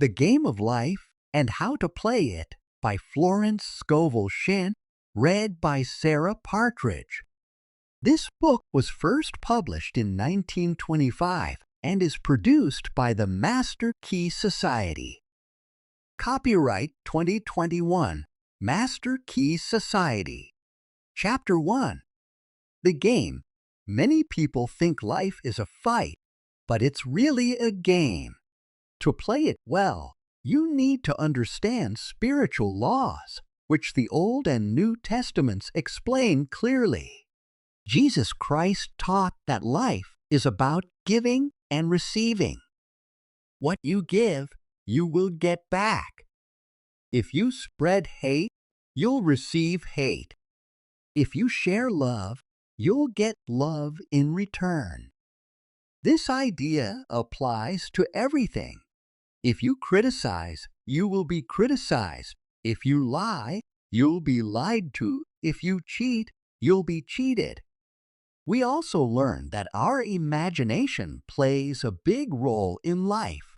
The Game of Life and How to Play It by Florence Scovel Shinn, read by Sarah Partridge. This book was first published in 1925 and is produced by the Master Key Society. Copyright 2021, Master Key Society. Chapter 1. The Game. Many people think life is a fight, but it's really a game. To play it well, you need to understand spiritual laws, which the Old and New Testaments explain clearly. Jesus Christ taught that life is about giving and receiving. What you give, you will get back. If you spread hate, you'll receive hate. If you share love, you'll get love in return. This idea applies to everything. If you criticize, you will be criticized. If you lie, you'll be lied to. If you cheat, you'll be cheated. We also learn that our imagination plays a big role in life.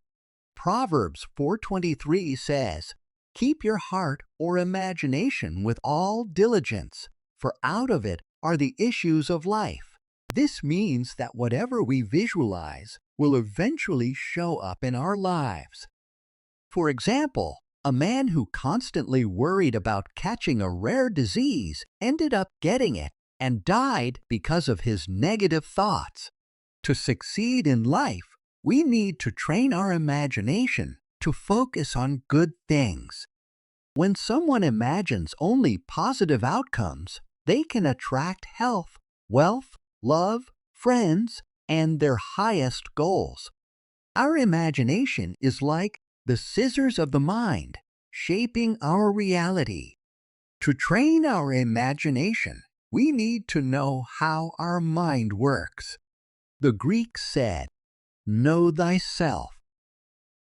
Proverbs 4:23 says, "Keep your heart or imagination with all diligence, for out of it are the issues of life." This means that whatever we visualize will eventually show up in our lives. For example, a man who constantly worried about catching a rare disease ended up getting it and died because of his negative thoughts. To succeed in life, we need to train our imagination to focus on good things. When someone imagines only positive outcomes, they can attract health, wealth, love, friends, and their highest goals. Our imagination is like the scissors of the mind, shaping our reality. To train our imagination, we need to know how our mind works. The Greeks said, "Know thyself."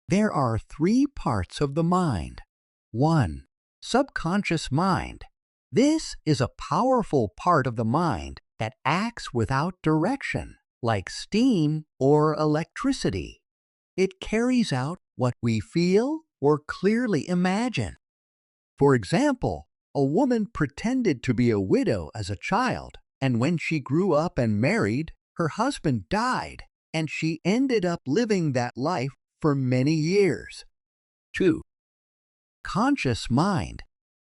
There are three parts of the mind. 1. Subconscious mind. This is a powerful part of the mind that acts without direction, like steam or electricity. It carries out what we feel or clearly imagine. For example, a woman pretended to be a widow as a child, and when she grew up and married, her husband died, and she ended up living that life for many years. 2. Conscious mind.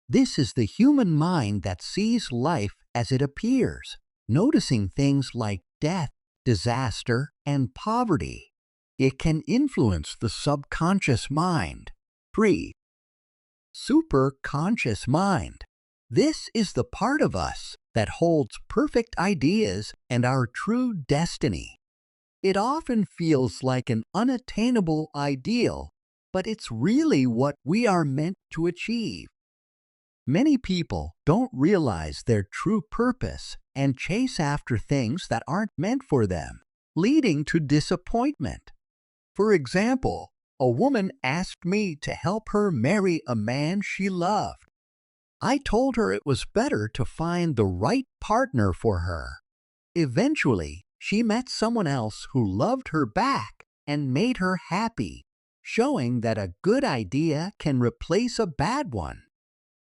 This is the human mind that sees life as it appears, noticing things like death, disaster, and poverty. It can influence the subconscious mind. 3. Superconscious mind. This is the part of us that holds perfect ideas and our true destiny. It often feels like an unattainable ideal, but it's really what we are meant to achieve. Many people don't realize their true purpose and chase after things that aren't meant for them, leading to disappointment. For example, a woman asked me to help her marry a man she loved. I told her it was better to find the right partner for her. Eventually, she met someone else who loved her back and made her happy, showing that a good idea can replace a bad one.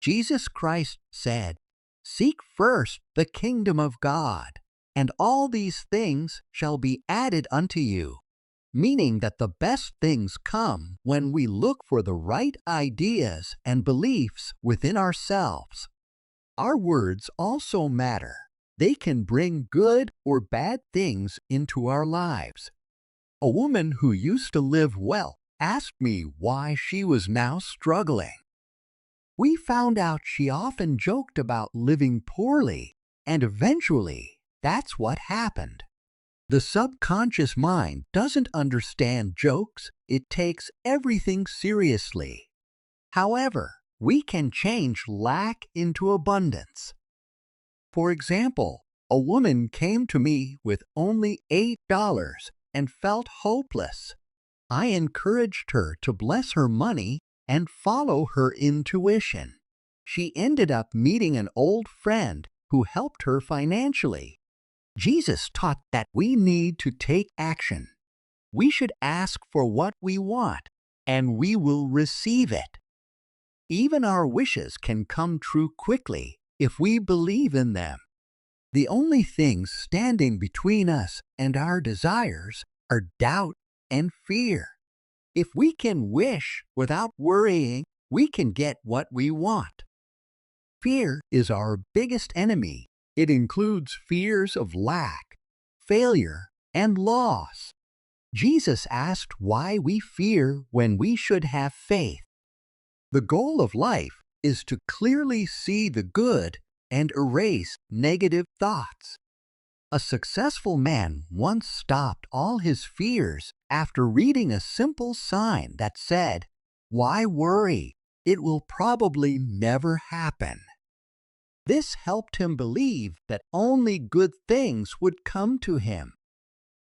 Jesus Christ said, "Seek first the kingdom of God, and all these things shall be added unto you," meaning that the best things come when we look for the right ideas and beliefs within ourselves. Our words also matter. They can bring good or bad things into our lives. A woman who used to live well asked me why she was now struggling. We found out she often joked about living poorly, and eventually, that's what happened. The subconscious mind doesn't understand jokes, it takes everything seriously. However, we can change lack into abundance. For example, a woman came to me with only $8 and felt hopeless. I encouraged her to bless her money and follow her intuition. She ended up meeting an old friend who helped her financially. Jesus taught that we need to take action. We should ask for what we want, and we will receive it. Even our wishes can come true quickly if we believe in them. The only things standing between us and our desires are doubt and fear. If we can wish without worrying, we can get what we want. Fear is our biggest enemy. It includes fears of lack, failure, and loss. Jesus asked why we fear when we should have faith. The goal of life is to clearly see the good and erase negative thoughts. A successful man once stopped all his fears after reading a simple sign that said, "Why worry? It will probably never happen." This helped him believe that only good things would come to him.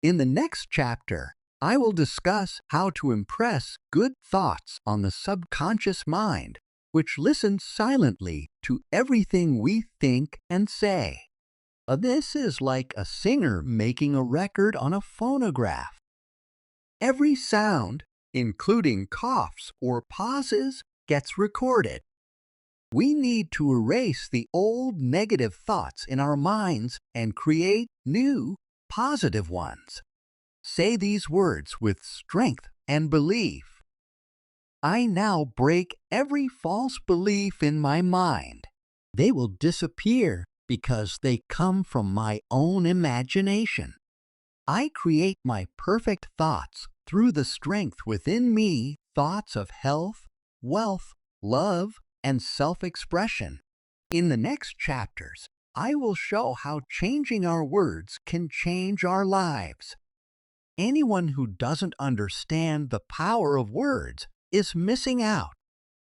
In the next chapter, I will discuss how to impress good thoughts on the subconscious mind, which listens silently to everything we think and say. This is like a singer making a record on a phonograph. Every sound, including coughs or pauses, gets recorded. We need to erase the old negative thoughts in our minds and create new, positive ones. Say these words with strength and belief. I now break every false belief in my mind. They will disappear because they come from my own imagination. I create my perfect thoughts through the strength within me, thoughts of health, wealth, love, and self-expression. In the next chapters, I will show how changing our words can change our lives. Anyone who doesn't understand the power of words is missing out.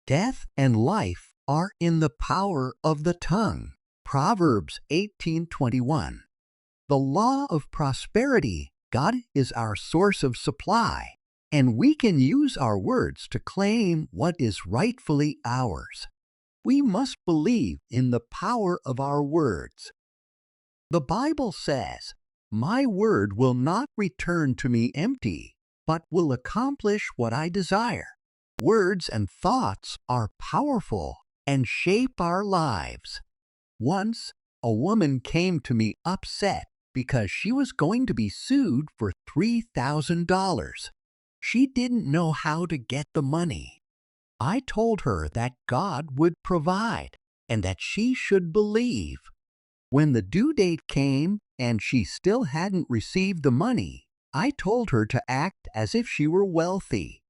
Death and life are in the power of the tongue. Proverbs 18:21. The law of prosperity. God is our source of supply, and we can use our words to claim what is rightfully ours. We must believe in the power of our words. The Bible says, "My word will not return to me empty, but will accomplish what I desire." Words and thoughts are powerful and shape our lives. Once, a woman came to me upset because she was going to be sued for $3,000. She didn't know how to get the money. I told her that God would provide and that she should believe. When the due date came and she still hadn't received the money, I told her to act as if she were wealthy.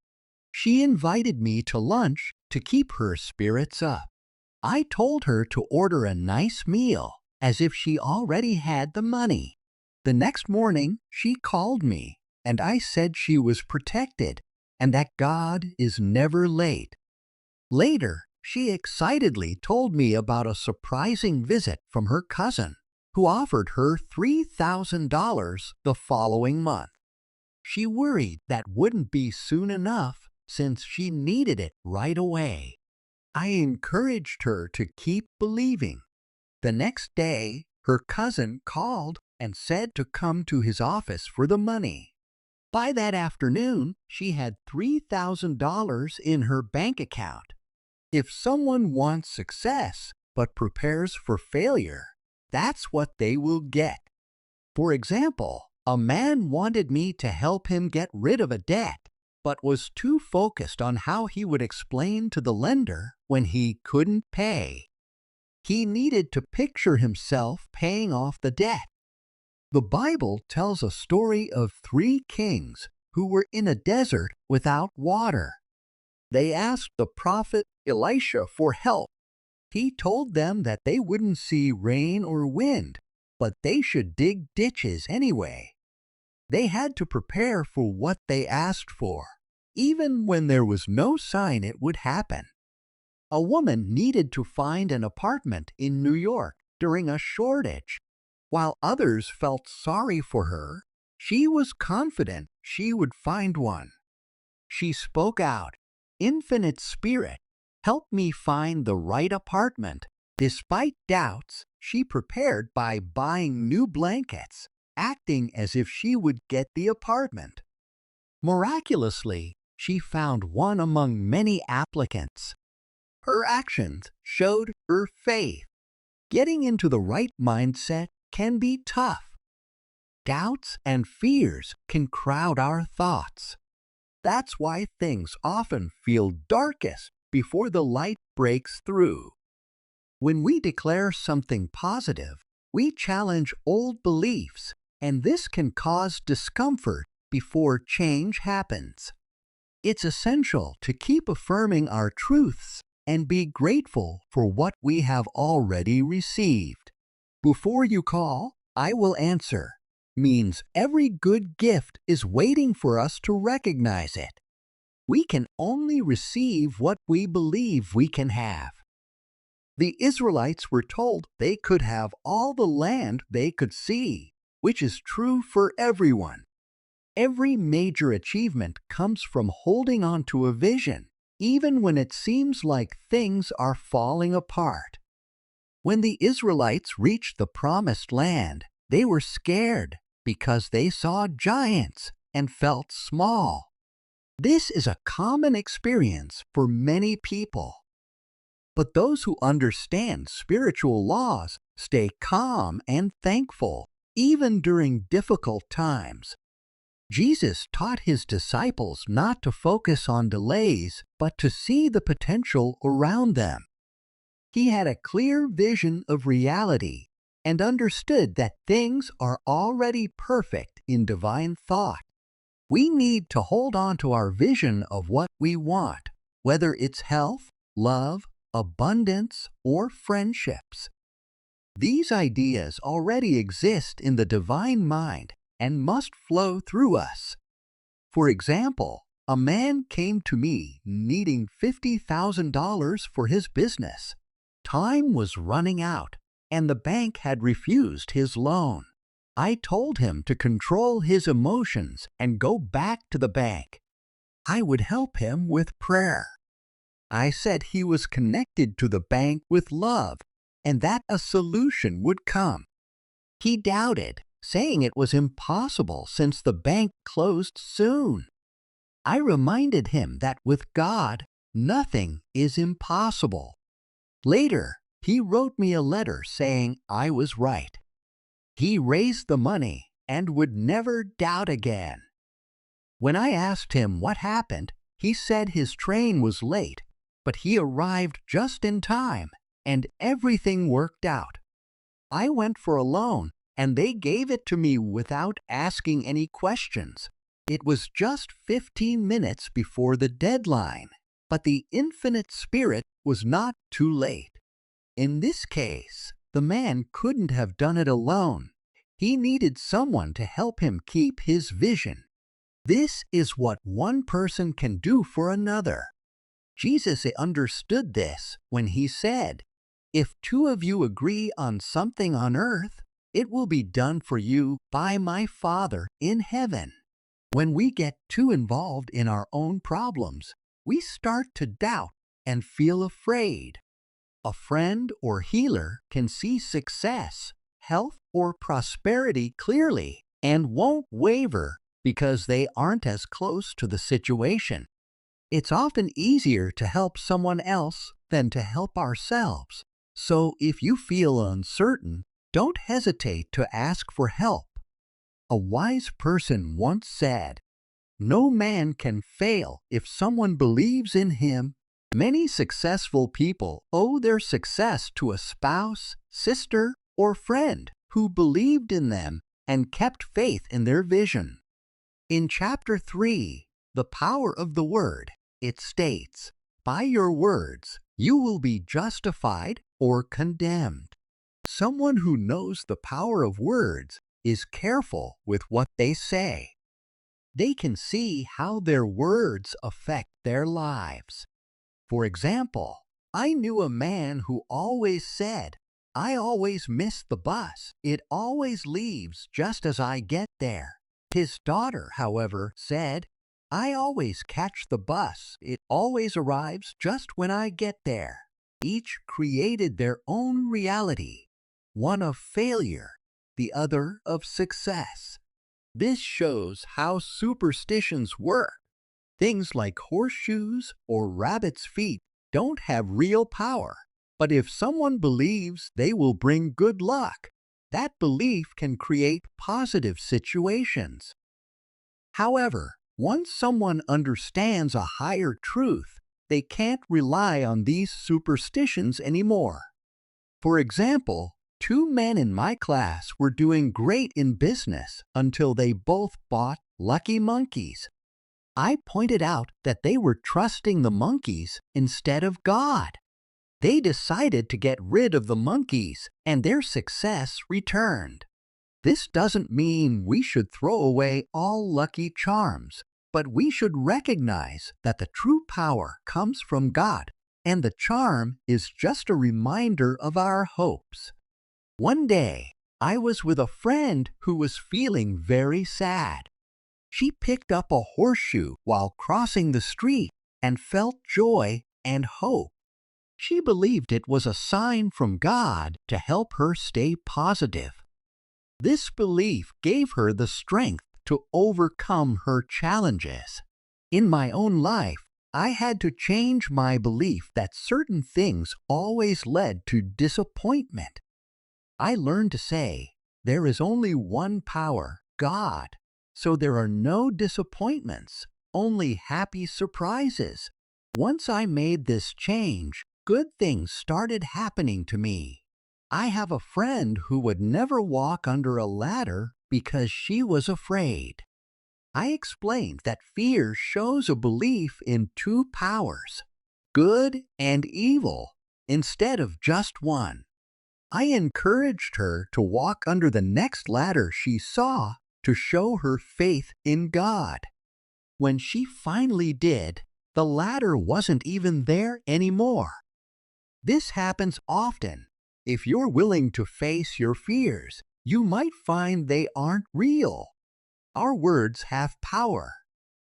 She invited me to lunch to keep her spirits up. I told her to order a nice meal as if she already had the money. The next morning, she called me, and I said she was protected and that God is never late. Later, she excitedly told me about a surprising visit from her cousin, who offered her $3,000 the following month. She worried that wouldn't be soon enough since she needed it right away. I encouraged her to keep believing. The next day, her cousin called and said to come to his office for the money. By that afternoon, she had $3,000 in her bank account. If someone wants success but prepares for failure, that's what they will get. For example, a man wanted me to help him get rid of a debt, but was too focused on how he would explain to the lender when he couldn't pay. He needed to picture himself paying off the debt. The Bible tells a story of 3 kings who were in a desert without water. They asked the prophet Elisha for help. He told them that they wouldn't see rain or wind, but they should dig ditches anyway. They had to prepare for what they asked for, even when there was no sign it would happen. A woman needed to find an apartment in New York during a shortage. While others felt sorry for her, she was confident she would find one. She spoke out, "Infinite Spirit, help me find the right apartment." Despite doubts, she prepared by buying new blankets, acting as if she would get the apartment. Miraculously, she found one among many applicants. Her actions showed her faith. Getting into the right mindset can be tough. Doubts and fears can crowd our thoughts. That's why things often feel darkest before the light breaks through. When we declare something positive, we challenge old beliefs, and this can cause discomfort before change happens. It's essential to keep affirming our truths and be grateful for what we have already received. Before you call, I will answer means every good gift is waiting for us to recognize it. We can only receive what we believe we can have. The Israelites were told they could have all the land they could see, which is true for everyone. Every major achievement comes from holding on to a vision, even when it seems like things are falling apart. When the Israelites reached the promised land, they were scared because they saw giants and felt small. This is a common experience for many people. But those who understand spiritual laws stay calm and thankful, even during difficult times. Jesus taught his disciples not to focus on delays, but to see the potential around them. He had a clear vision of reality and understood that things are already perfect in divine thought. We need to hold on to our vision of what we want, whether it's health, love, abundance, or friendships. These ideas already exist in the divine mind and must flow through us. For example, a man came to me needing $50,000 for his business. Time was running out, and the bank had refused his loan. I told him to control his emotions and go back to the bank. I would help him with prayer. I said he was connected to the bank with love and that a solution would come. He doubted, saying it was impossible since the bank closed soon. I reminded him that with God, nothing is impossible. Later, he wrote me a letter saying I was right. He raised the money and would never doubt again. When I asked him what happened, he said his train was late, but he arrived just in time and everything worked out. I went for a loan and they gave it to me without asking any questions. It was just 15 minutes before the deadline, but the Infinite Spirit was not too late. In this case, the man couldn't have done it alone. He needed someone to help him keep his vision. This is what one person can do for another. Jesus understood this when he said, "If two of you agree on something on earth, it will be done for you by my Father in heaven." When we get too involved in our own problems, we start to doubt and feel afraid. A friend or healer can see success, health, or prosperity clearly and won't waver because they aren't as close to the situation. It's often easier to help someone else than to help ourselves. So if you feel uncertain, don't hesitate to ask for help. A wise person once said, "No man can fail if someone believes in him." Many successful people owe their success to a spouse, sister, or friend who believed in them and kept faith in their vision. In Chapter 3, The Power of the Word, it states, "By your words, you will be justified or condemned." Someone who knows the power of words is careful with what they say. They can see how their words affect their lives. For example, I knew a man who always said, "I always miss the bus. It always leaves just as I get there." His daughter, however, said, "I always catch the bus. It always arrives just when I get there." Each created their own reality, one of failure, the other of success. This shows how superstitions work. Things like horseshoes or rabbit's feet don't have real power. But if someone believes they will bring good luck, that belief can create positive situations. However, once someone understands a higher truth, they can't rely on these superstitions anymore. For example, two men in my class were doing great in business until they both bought lucky monkeys. I pointed out that they were trusting the monkeys instead of God. They decided to get rid of the monkeys, and their success returned. This doesn't mean we should throw away all lucky charms, but we should recognize that the true power comes from God, and the charm is just a reminder of our hopes. One day, I was with a friend who was feeling very sad. She picked up a horseshoe while crossing the street and felt joy and hope. She believed it was a sign from God to help her stay positive. This belief gave her the strength to overcome her challenges. In my own life, I had to change my belief that certain things always led to disappointment. I learned to say, there is only one power, God, so there are no disappointments, only happy surprises. Once I made this change, good things started happening to me. I have a friend who would never walk under a ladder because she was afraid. I explained that fear shows a belief in two powers, good and evil, instead of just one. I encouraged her to walk under the next ladder she saw to show her faith in God. When she finally did, the ladder wasn't even there anymore. This happens often. If you're willing to face your fears, you might find they aren't real. Our words have power,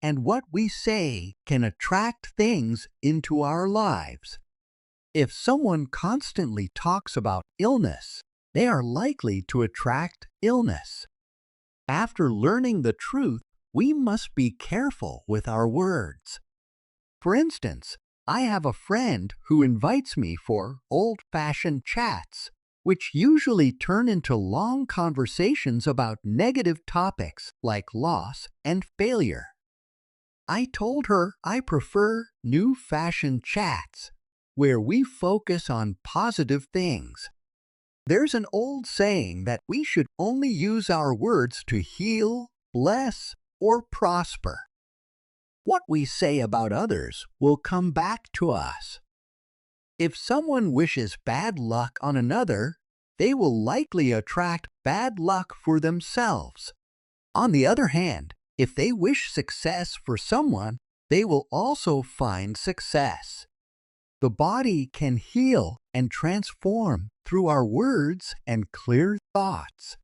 and what we say can attract things into our lives. If someone constantly talks about illness, they are likely to attract illness. After learning the truth, we must be careful with our words. For instance, I have a friend who invites me for old-fashioned chats, which usually turn into long conversations about negative topics like loss and failure. I told her I prefer new-fashioned chats, where we focus on positive things. There's an old saying that we should only use our words to heal, bless, or prosper. What we say about others will come back to us. If someone wishes bad luck on another, they will likely attract bad luck for themselves. On the other hand, if they wish success for someone, they will also find success. The body can heal and transform through our words and clear thoughts.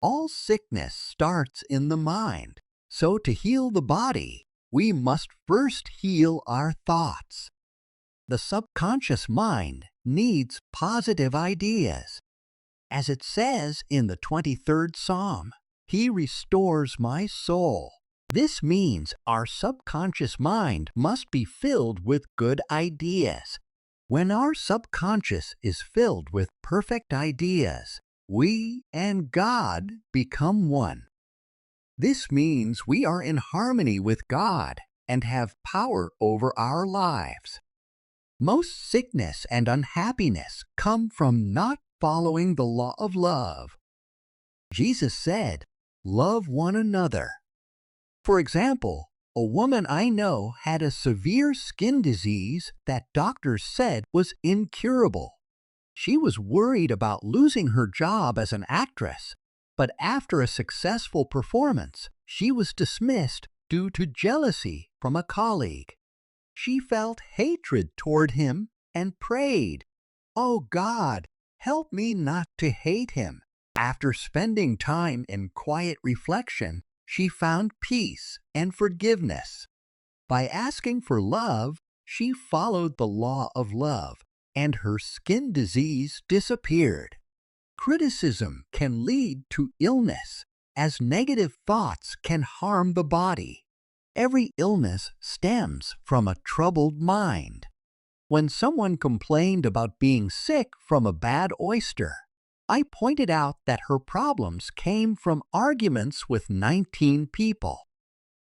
All sickness starts in the mind, so to heal the body, we must first heal our thoughts. The subconscious mind needs positive ideas. As it says in the 23rd Psalm, He restores my soul. This means our subconscious mind must be filled with good ideas. When our subconscious is filled with perfect ideas, we and God become one. This means we are in harmony with God and have power over our lives. Most sickness and unhappiness come from not following the law of love. Jesus said, "Love one another." For example, a woman I know had a severe skin disease that doctors said was incurable. She was worried about losing her job as an actress, but after a successful performance, she was dismissed due to jealousy from a colleague. She felt hatred toward him and prayed, "Oh God, help me not to hate him." After spending time in quiet reflection, she found peace and forgiveness. By asking for love, she followed the law of love, and her skin disease disappeared. Criticism can lead to illness, as negative thoughts can harm the body. Every illness stems from a troubled mind. When someone complained about being sick from a bad oyster, I pointed out that her problems came from arguments with 19 people.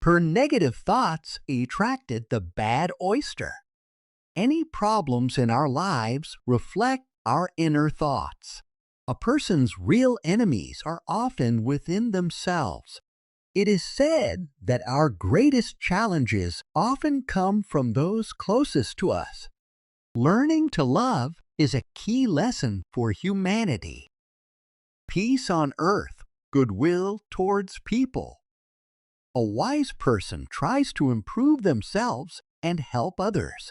Her negative thoughts attracted the bad oyster. Any problems in our lives reflect our inner thoughts. A person's real enemies are often within themselves. It is said that our greatest challenges often come from those closest to us. Learning to love is a key lesson for humanity. Peace on earth, goodwill towards people. A wise person tries to improve themselves and help others.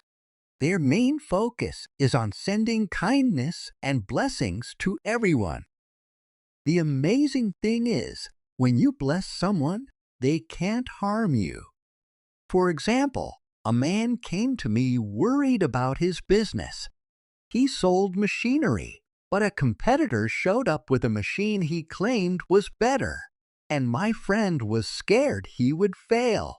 Their main focus is on sending kindness and blessings to everyone. The amazing thing is, when you bless someone, they can't harm you. For example, a man came to me worried about his business. He sold machinery, but a competitor showed up with a machine he claimed was better, and my friend was scared he would fail.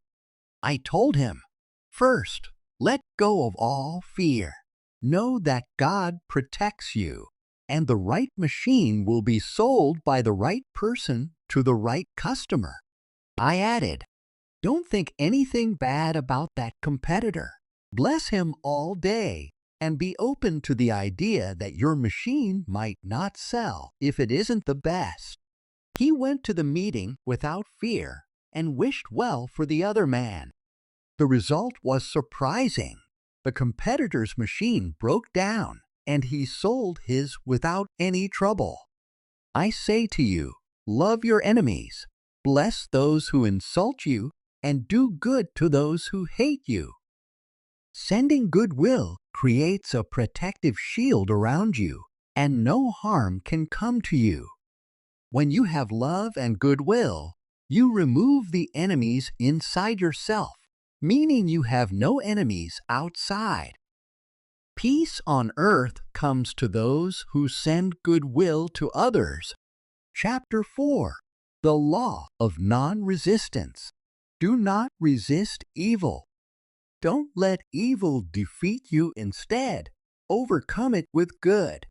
I told him, first, let go of all fear. Know that God protects you, and the right machine will be sold by the right person to the right customer. I added, don't think anything bad about that competitor. Bless him all day and be open to the idea that your machine might not sell if it isn't the best. He went to the meeting without fear and wished well for the other man. The result was surprising. The competitor's machine broke down, and he sold his without any trouble. I say to you, love your enemies, bless those who insult you, and do good to those who hate you. Sending goodwill creates a protective shield around you, and no harm can come to you. When you have love and goodwill, you remove the enemies inside yourself, meaning you have no enemies outside. Peace on earth comes to those who send goodwill to others. Chapter 4. The Law of Non-Resistance. Do not resist evil. Don't let evil defeat you instead. Overcome it with good.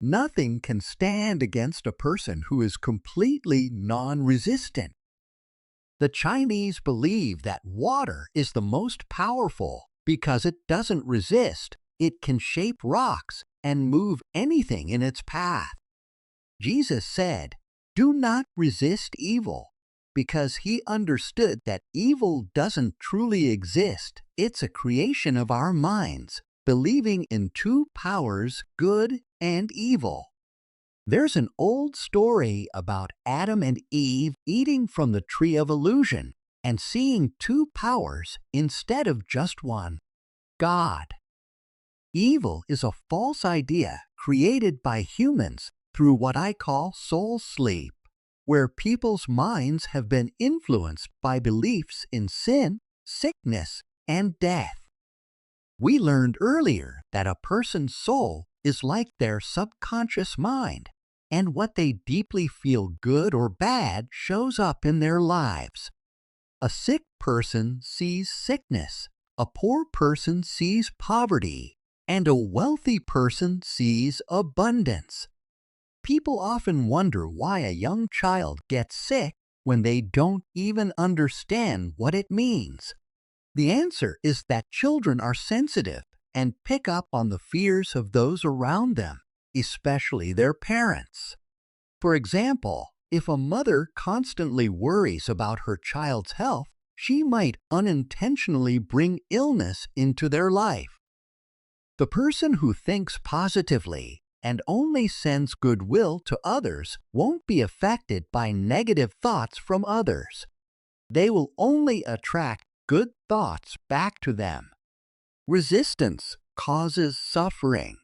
Nothing can stand against a person who is completely non-resistant. The Chinese believe that water is the most powerful because it doesn't resist. It can shape rocks and move anything in its path. Jesus said, "Do not resist evil," because he understood that evil doesn't truly exist. It's a creation of our minds, believing in two powers, good and evil. There's an old story about Adam and Eve eating from the tree of illusion and seeing two powers instead of just one, God. Evil is a false idea created by humans through what I call soul sleep, where people's minds have been influenced by beliefs in sin, sickness, and death. We learned earlier that a person's soul is like their subconscious mind, and what they deeply feel good or bad shows up in their lives. A sick person sees sickness, a poor person sees poverty, and a wealthy person sees abundance. People often wonder why a young child gets sick when they don't even understand what it means. The answer is that children are sensitive and pick up on the fears of those around them, especially their parents. For example, if a mother constantly worries about her child's health, she might unintentionally bring illness into their life. The person who thinks positively and only sends goodwill to others won't be affected by negative thoughts from others. They will only attract good thoughts back to them. Resistance causes suffering.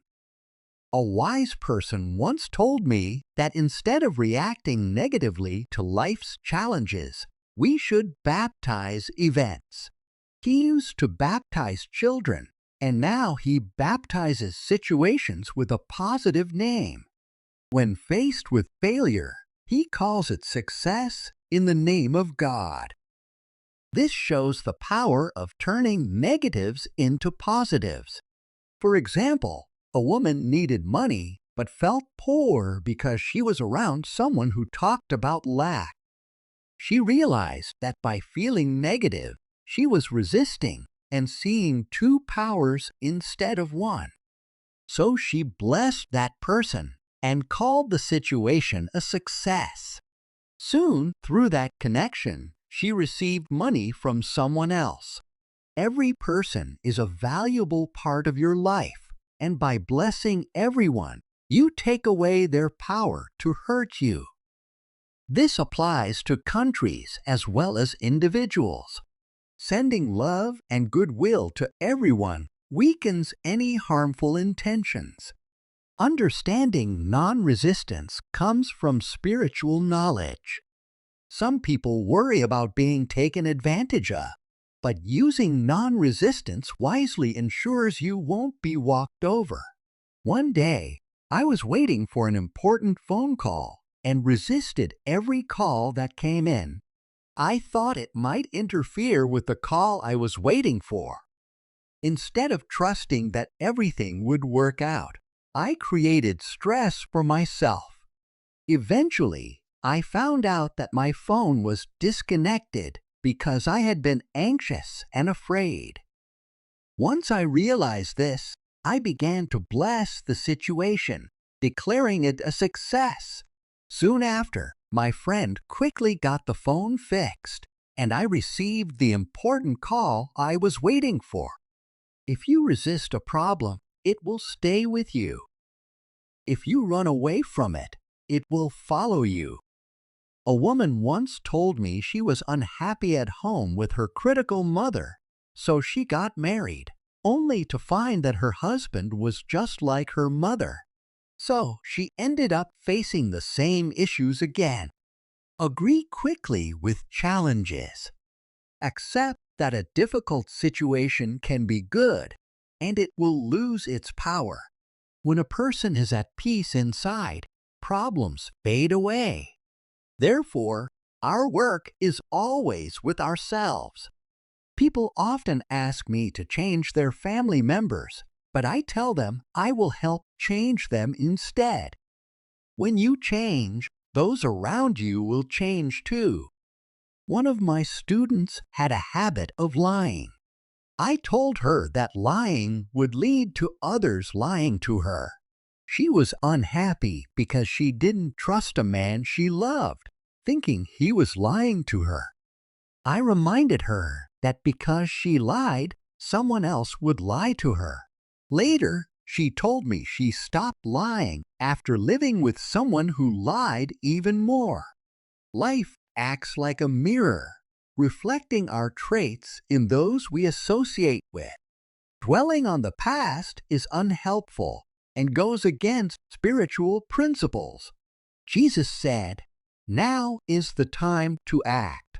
A wise person once told me that instead of reacting negatively to life's challenges, we should baptize events. He used to baptize children, and now he baptizes situations with a positive name. When faced with failure, he calls it success in the name of God. This shows the power of turning negatives into positives. For example, a woman needed money but felt poor because she was around someone who talked about lack. She realized that by feeling negative, she was resisting and seeing two powers instead of one. So she blessed that person and called the situation a success. Soon, through that connection, she received money from someone else. Every person is a valuable part of your life, and by blessing everyone, you take away their power to hurt you. This applies to countries as well as individuals. Sending love and goodwill to everyone weakens any harmful intentions. Understanding non-resistance comes from spiritual knowledge. Some people worry about being taken advantage of, but using non-resistance wisely ensures you won't be walked over. One day, I was waiting for an important phone call and resisted every call that came in. I thought it might interfere with the call I was waiting for. Instead of trusting that everything would work out, I created stress for myself. Eventually, I found out that my phone was disconnected because I had been anxious and afraid. Once I realized this, I began to bless the situation, declaring it a success. Soon after, my friend quickly got the phone fixed, and I received the important call I was waiting for. If you resist a problem, it will stay with you. If you run away from it, it will follow you. A woman once told me she was unhappy at home with her critical mother, so she got married, only to find that her husband was just like her mother. So she ended up facing the same issues again. Agree quickly with challenges. Accept that a difficult situation can be good, and it will lose its power. When a person is at peace inside, problems fade away. Therefore, our work is always with ourselves. People often ask me to change their family members, but I tell them I will help change them instead. When you change, those around you will change too. One of my students had a habit of lying. I told her that lying would lead to others lying to her. She was unhappy because she didn't trust a man she loved, thinking he was lying to her. I reminded her that because she lied, someone else would lie to her. Later, she told me she stopped lying after living with someone who lied even more. Life acts like a mirror, reflecting our traits in those we associate with. Dwelling on the past is unhelpful and goes against spiritual principles. Jesus said, "Now is the time to act."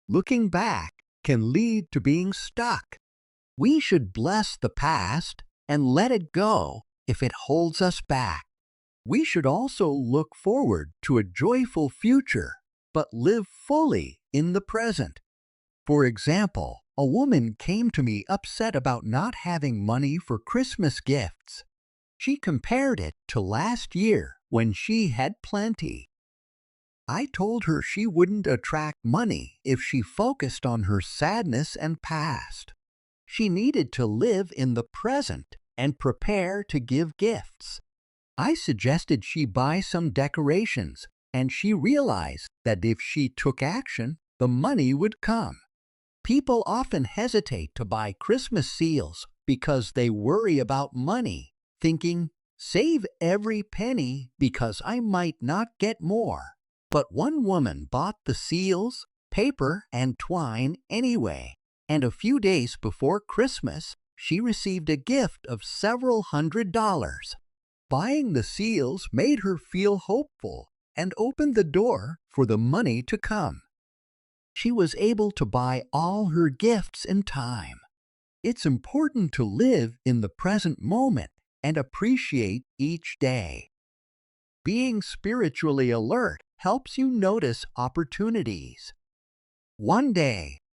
Looking back can lead to being stuck. We should bless the past and let it go if it holds us back. We should also look forward to a joyful future, but live fully in the present. For example, a woman came to me upset about not having money for Christmas gifts. She compared it to last year when she had plenty. I told her she wouldn't attract money if she focused on her sadness and past. She needed to live in the present and prepare to give gifts. I suggested she buy some decorations, and she realized that if she took action, the money would come. People often hesitate to buy Christmas seals because they worry about money, thinking, "Save every penny because I might not get more." But one woman bought the seals, paper, and twine anyway, and a few days before Christmas, she received a gift of several $100s. Buying the seals made her feel hopeful and opened the door for the money to come. She was able to buy all her gifts in time. It's important to live in the present moment and appreciate each day. Being spiritually alert helps you notice opportunities. One day,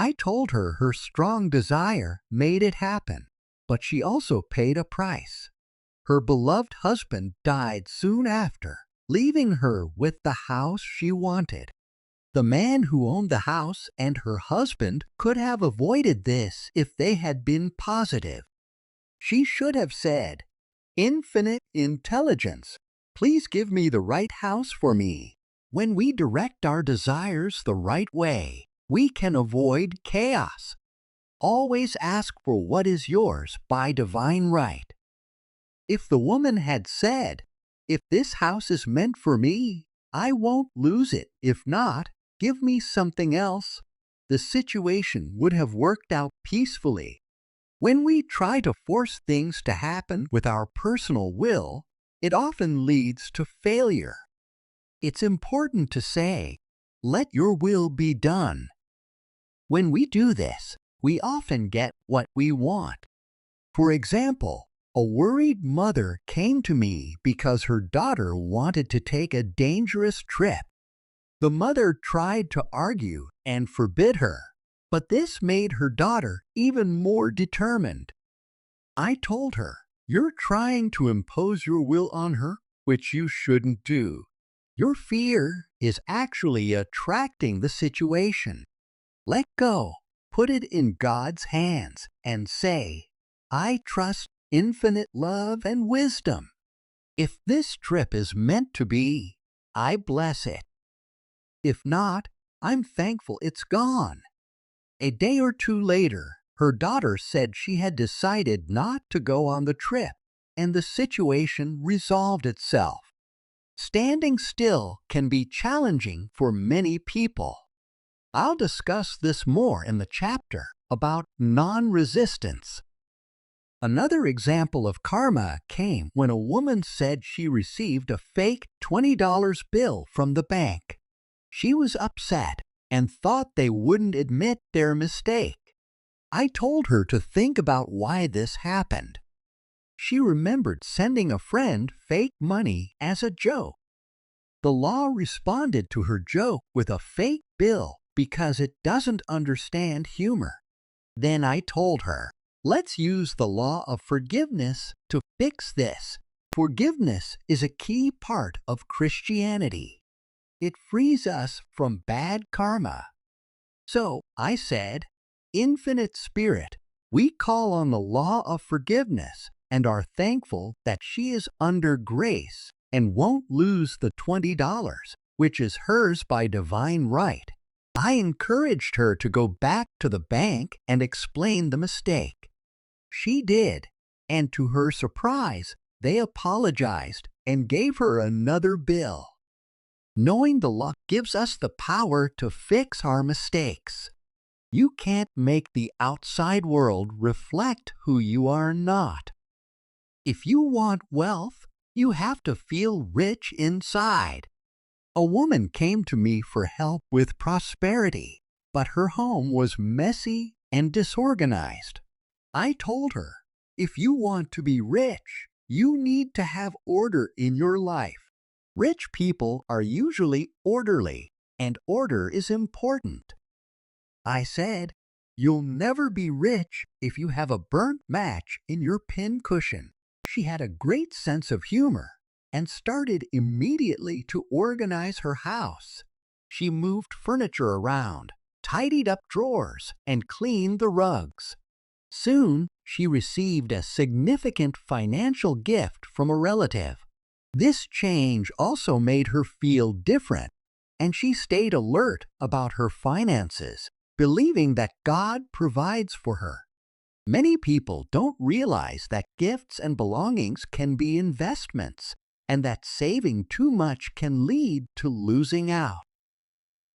I told her her strong desire made it happen, but she also paid a price. Her beloved husband died soon after, leaving her with the house she wanted. The man who owned the house and her husband could have avoided this if they had been positive. She should have said, "Infinite intelligence, please give me the right house for me." When we direct our desires the right way, we can avoid chaos. Always ask for what is yours by divine right. If the woman had said, "If this house is meant for me, I won't lose it. If not, give me something else," the situation would have worked out peacefully. When we try to force things to happen with our personal will, it often leads to failure. It's important to say, "Let your will be done." When we do this, we often get what we want. For example, a worried mother came to me because her daughter wanted to take a dangerous trip. The mother tried to argue and forbid her, but this made her daughter even more determined. I told her, "You're trying to impose your will on her, which you shouldn't do. Your fear is actually attracting the situation. Let go, put it in God's hands, and say, 'I trust infinite love and wisdom. If this trip is meant to be, I bless it. If not, I'm thankful it's gone.'" A day or two later, her daughter said she had decided not to go on the trip, and the situation resolved itself. Standing still can be challenging for many people. I'll discuss this more in the chapter about non-resistance. Another example of karma came when a woman said she received a fake $20 bill from the bank. She was upset and thought they wouldn't admit their mistake. I told her to think about why this happened. She remembered sending a friend fake money as a joke. The law responded to her joke with a fake bill because it doesn't understand humor. Then I told her, "Let's use the law of forgiveness to fix this." Forgiveness is a key part of Christianity. It frees us from bad karma. So I said, "Infinite Spirit, we call on the law of forgiveness and are thankful that she is under grace and won't lose the $20, which is hers by divine right." I encouraged her to go back to the bank and explain the mistake. She did, and to her surprise, they apologized and gave her another bill. Knowing the law gives us the power to fix our mistakes. You can't make the outside world reflect who you are not. If you want wealth, you have to feel rich inside. A woman came to me for help with prosperity, but her home was messy and disorganized. I told her, "If you want to be rich, you need to have order in your life. Rich people are usually orderly, and order is important." I said, "You'll never be rich if you have a burnt match in your pincushion." She had a great sense of humor and started immediately to organize her house. She moved furniture around, tidied up drawers, and cleaned the rugs. Soon, she received a significant financial gift from a relative. This change also made her feel different, and she stayed alert about her finances, believing that God provides for her. Many people don't realize that gifts and belongings can be investments, and that saving too much can lead to losing out.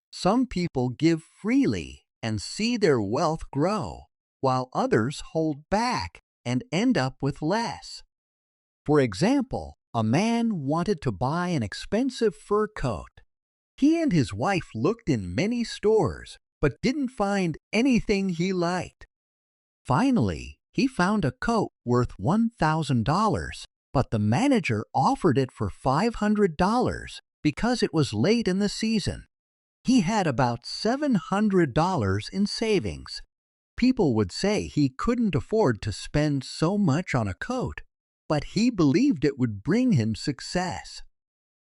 Some people give freely and see their wealth grow, while others hold back and end up with less. For example, a man wanted to buy an expensive fur coat. He and his wife looked in many stores, but didn't find anything he liked. Finally, he found a coat worth $1,000, but the manager offered it for $500 because it was late in the season. He had about $700 in savings. People would say he couldn't afford to spend so much on a coat, but he believed it would bring him success.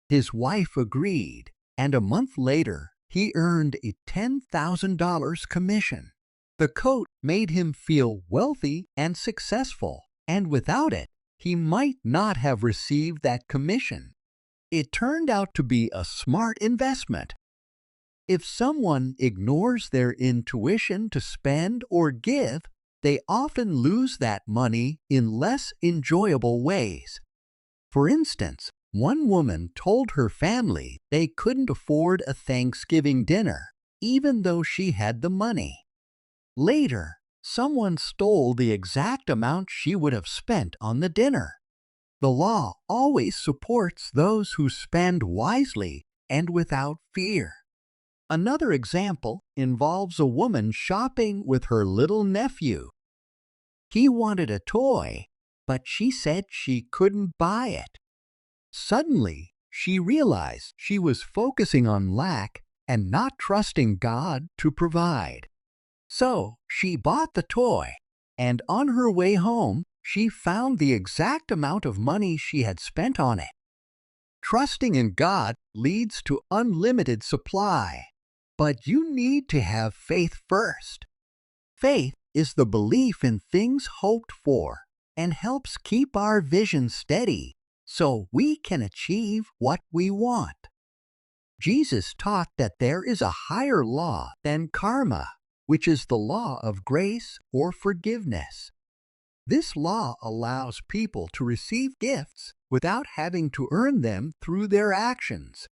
His wife agreed, and a month later, he earned a $10,000 commission. The coat made him feel wealthy and successful, and without it, he might not have received that commission. It turned out to be a smart investment. If someone ignores their intuition to spend or give, they often lose that money in less enjoyable ways. For instance, one woman told her family they couldn't afford a Thanksgiving dinner, even though she had the money. Later, someone stole the exact amount she would have spent on the dinner. The law always supports those who spend wisely and without fear. Another example involves a woman shopping with her little nephew. He wanted a toy, but she said she couldn't buy it. Suddenly, she realized she was focusing on lack and not trusting God to provide. So, she bought the toy, and on her way home, she found the exact amount of money she had spent on it. Trusting in God leads to unlimited supply, but you need to have faith first. Faith is the belief in things hoped for and helps keep our vision steady so we can achieve what we want. Jesus taught that there is a higher law than karma, which is the law of grace or forgiveness. This law allows people to receive gifts without having to earn them through their actions.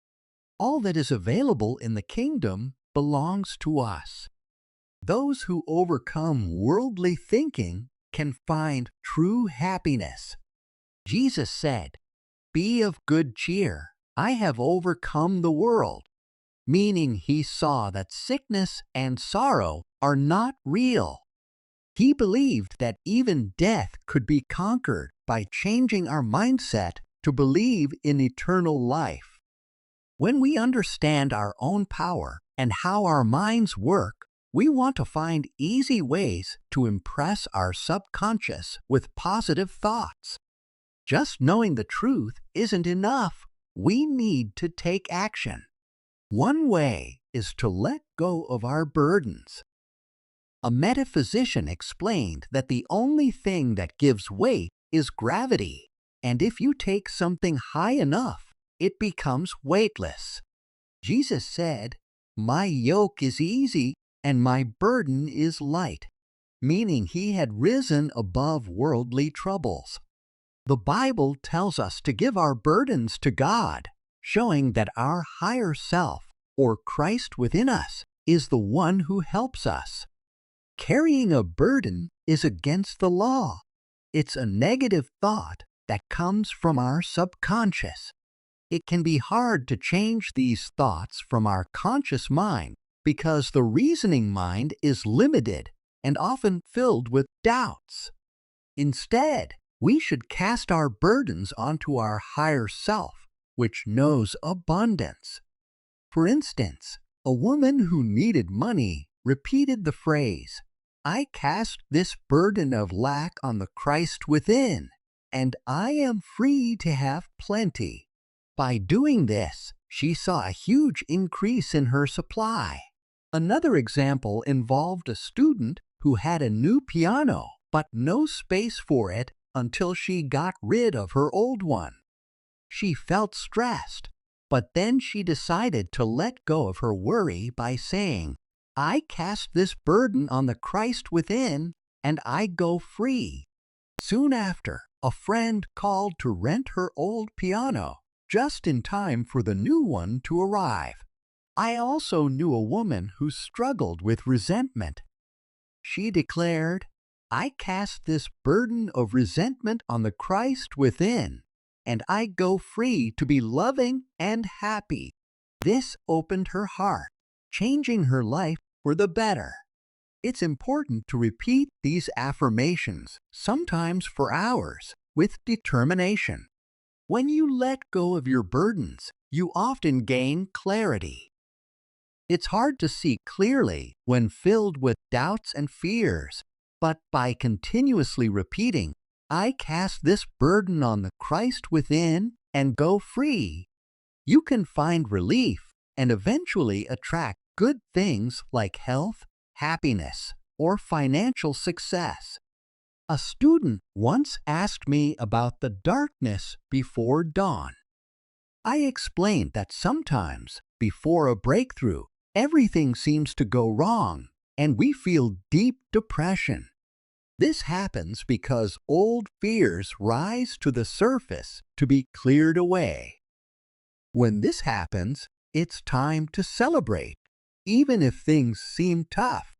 All that is available in the kingdom belongs to us. Those who overcome worldly thinking can find true happiness. Jesus said, "Be of good cheer. I have overcome the world," meaning he saw that sickness and sorrow are not real. He believed that even death could be conquered by changing our mindset to believe in eternal life. When we understand our own power and how our minds work, we want to find easy ways to impress our subconscious with positive thoughts. Just knowing the truth isn't enough. We need to take action. One way is to let go of our burdens. A metaphysician explained that the only thing that gives weight is gravity, and if you take something high enough, it becomes weightless. Jesus said, "My yoke is easy and my burden is light," meaning he had risen above worldly troubles. The Bible tells us to give our burdens to God, showing that our higher self, or Christ within us, is the one who helps us. Carrying a burden is against the law. It's a negative thought that comes from our subconscious. It can be hard to change these thoughts from our conscious mind because the reasoning mind is limited and often filled with doubts. Instead, we should cast our burdens onto our higher self, which knows abundance. For instance, a woman who needed money repeated the phrase, "I cast this burden of lack on the Christ within, and I am free to have plenty." By doing this, she saw a huge increase in her supply. Another example involved a student who had a new piano, but no space for it until she got rid of her old one. She felt stressed, but then she decided to let go of her worry by saying, "I cast this burden on the Christ within, and I go free." Soon after, a friend called to rent her old piano, just in time for the new one to arrive. I also knew a woman who struggled with resentment. She declared, "I cast this burden of resentment on the Christ within, and I go free to be loving and happy." This opened her heart, changing her life for the better. It's important to repeat these affirmations, sometimes for hours, with determination. When you let go of your burdens, you often gain clarity. It's hard to see clearly when filled with doubts and fears, but by continuously repeating, "I cast this burden on the Christ within and go free," you can find relief and eventually attract good things like health, happiness, or financial success. A student once asked me about the darkness before dawn. I explained that sometimes, before a breakthrough, everything seems to go wrong and we feel deep depression. This happens because old fears rise to the surface to be cleared away. When this happens, it's time to celebrate, even if things seem tough.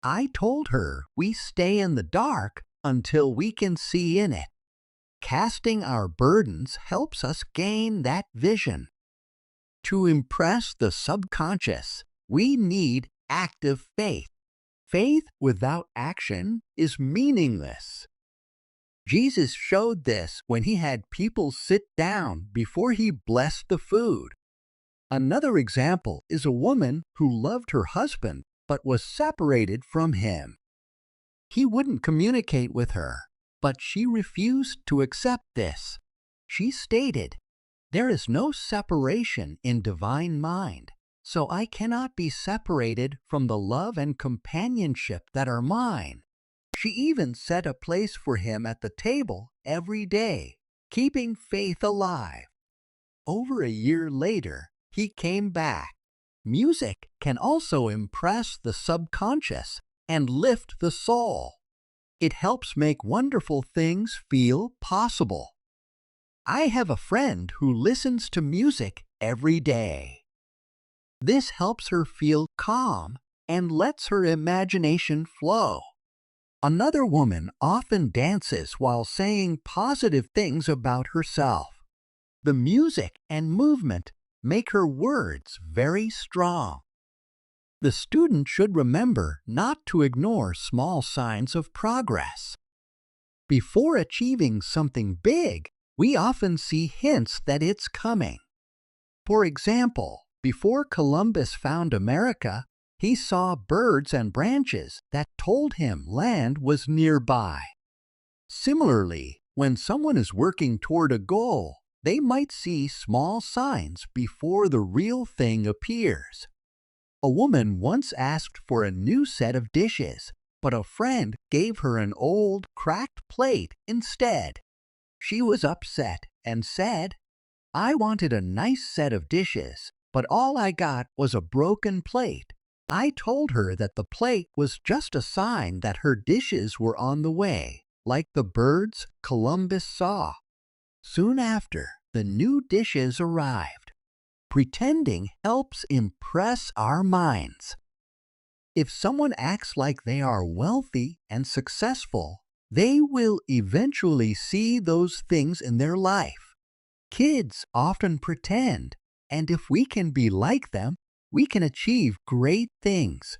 I told her we stay in the dark until we can see in it. Casting our burdens helps us gain that vision. To impress the subconscious, we need active faith. Faith without action is meaningless. Jesus showed this when he had people sit down before he blessed the food. Another example is a woman who loved her husband but was separated from him. He wouldn't communicate with her, but she refused to accept this. She stated, "There is no separation in divine mind, so I cannot be separated from the love and companionship that are mine." She even set a place for him at the table every day, keeping faith alive. Over a year later, he came back. Music can also impress the subconscious and lift the soul. It helps make wonderful things feel possible. I have a friend who listens to music every day. This helps her feel calm and lets her imagination flow. Another woman often dances while saying positive things about herself. The music and movement make her words very strong. The student should remember not to ignore small signs of progress. Before achieving something big, we often see hints that it's coming. For example, before Columbus found America, he saw birds and branches that told him land was nearby. Similarly, when someone is working toward a goal, they might see small signs before the real thing appears. A woman once asked for a new set of dishes, but a friend gave her an old, cracked plate instead. She was upset and said, "I wanted a nice set of dishes, but all I got was a broken plate." I told her that the plate was just a sign that her dishes were on the way, like the birds Columbus saw. Soon after, the new dishes arrived. Pretending helps impress our minds. If someone acts like they are wealthy and successful, they will eventually see those things in their life. Kids often pretend, and if we can be like them, we can achieve great things.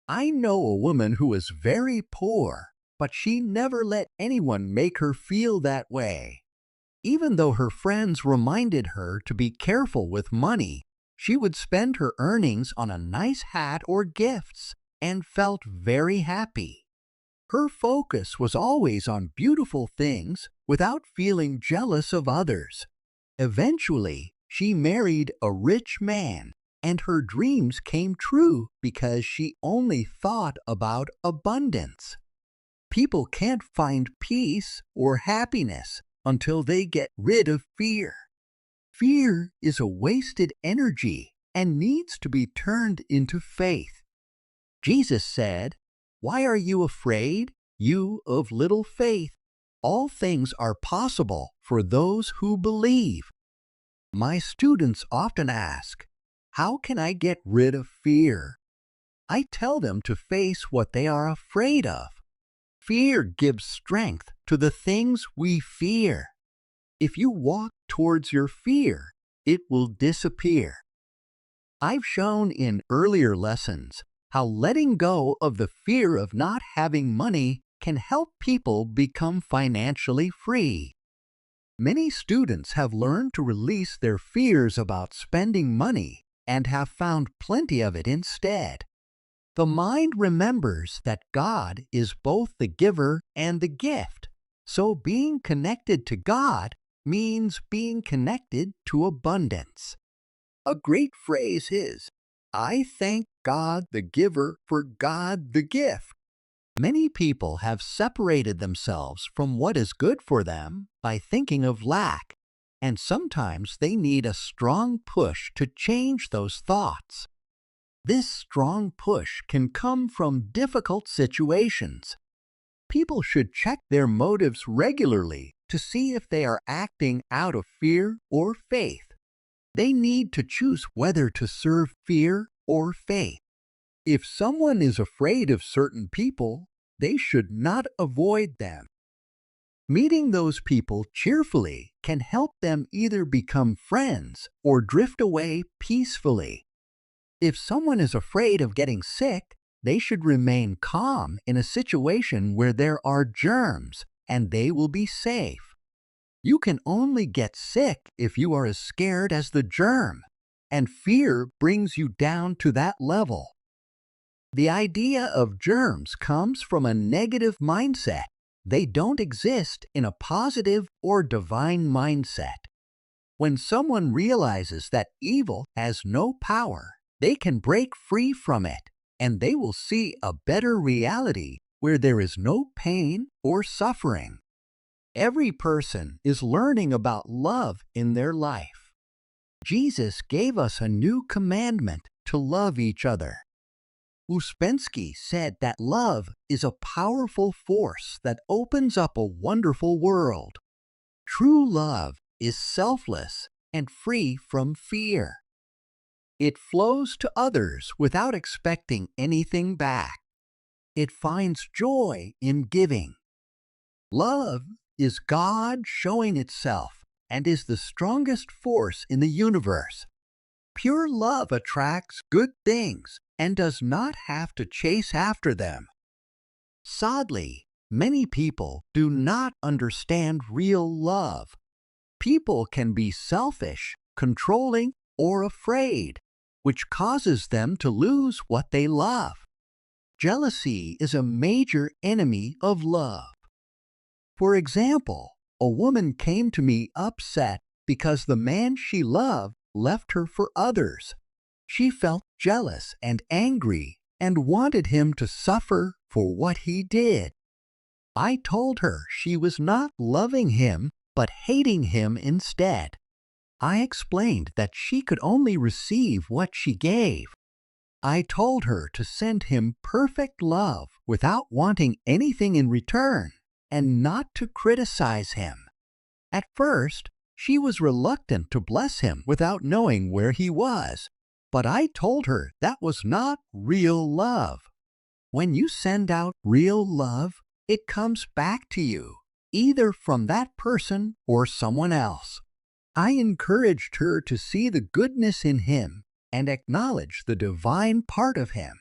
I know a woman who is very poor, but she never let anyone make her feel that way. Even though her friends reminded her to be careful with money, she would spend her earnings on a nice hat or gifts and felt very happy. Her focus was always on beautiful things without feeling jealous of others. Eventually, she married a rich man, and her dreams came true because she only thought about abundance. People can't find peace or happiness until they get rid of fear. Fear is a wasted energy and needs to be turned into faith. Jesus said, "Why are you afraid, you of little faith? All things are possible for those who believe." My students often ask, "How can I get rid of fear?" I tell them to face what they are afraid of. Fear gives strength to the things we fear. If you walk towards your fear, it will disappear. I've shown in earlier lessons how letting go of the fear of not having money can help people become financially free. Many students have learned to release their fears about spending money and have found plenty of it instead. The mind remembers that God is both the giver and the gift, so being connected to God means being connected to abundance. A great phrase is, "I thank God the giver for God the gift." Many people have separated themselves from what is good for them by thinking of lack, and sometimes they need a strong push to change those thoughts. This strong push can come from difficult situations. People should check their motives regularly to see if they are acting out of fear or faith. They need to choose whether to serve fear or faith. If someone is afraid of certain people, they should not avoid them. Meeting those people cheerfully can help them either become friends or drift away peacefully. If someone is afraid of getting sick, they should remain calm in a situation where there are germs, and they will be safe. You can only get sick if you are as scared as the germ, and fear brings you down to that level. The idea of germs comes from a negative mindset. They don't exist in a positive or divine mindset. When someone realizes that evil has no power, they can break free from it, and they will see a better reality where there is no pain or suffering. Every person is learning about love in their life. Jesus gave us a new commandment to love each other. Uspensky said that love is a powerful force that opens up a wonderful world. True love is selfless and free from fear. It flows to others without expecting anything back. It finds joy in giving. Love is God showing itself and is the strongest force in the universe. Pure love attracts good things and does not have to chase after them. Sadly, many people do not understand real love. People can be selfish, controlling, or afraid, which causes them to lose what they love. Jealousy is a major enemy of love. For example, a woman came to me upset because the man she loved left her for others. She felt jealous and angry and wanted him to suffer for what he did. I told her she was not loving him, but hating him instead. I explained that she could only receive what she gave. I told her to send him perfect love without wanting anything in return, and not to criticize him. At first, she was reluctant to bless him without knowing where he was, but I told her that was not real love. When you send out real love, it comes back to you, either from that person or someone else. I encouraged her to see the goodness in him and acknowledge the divine part of him.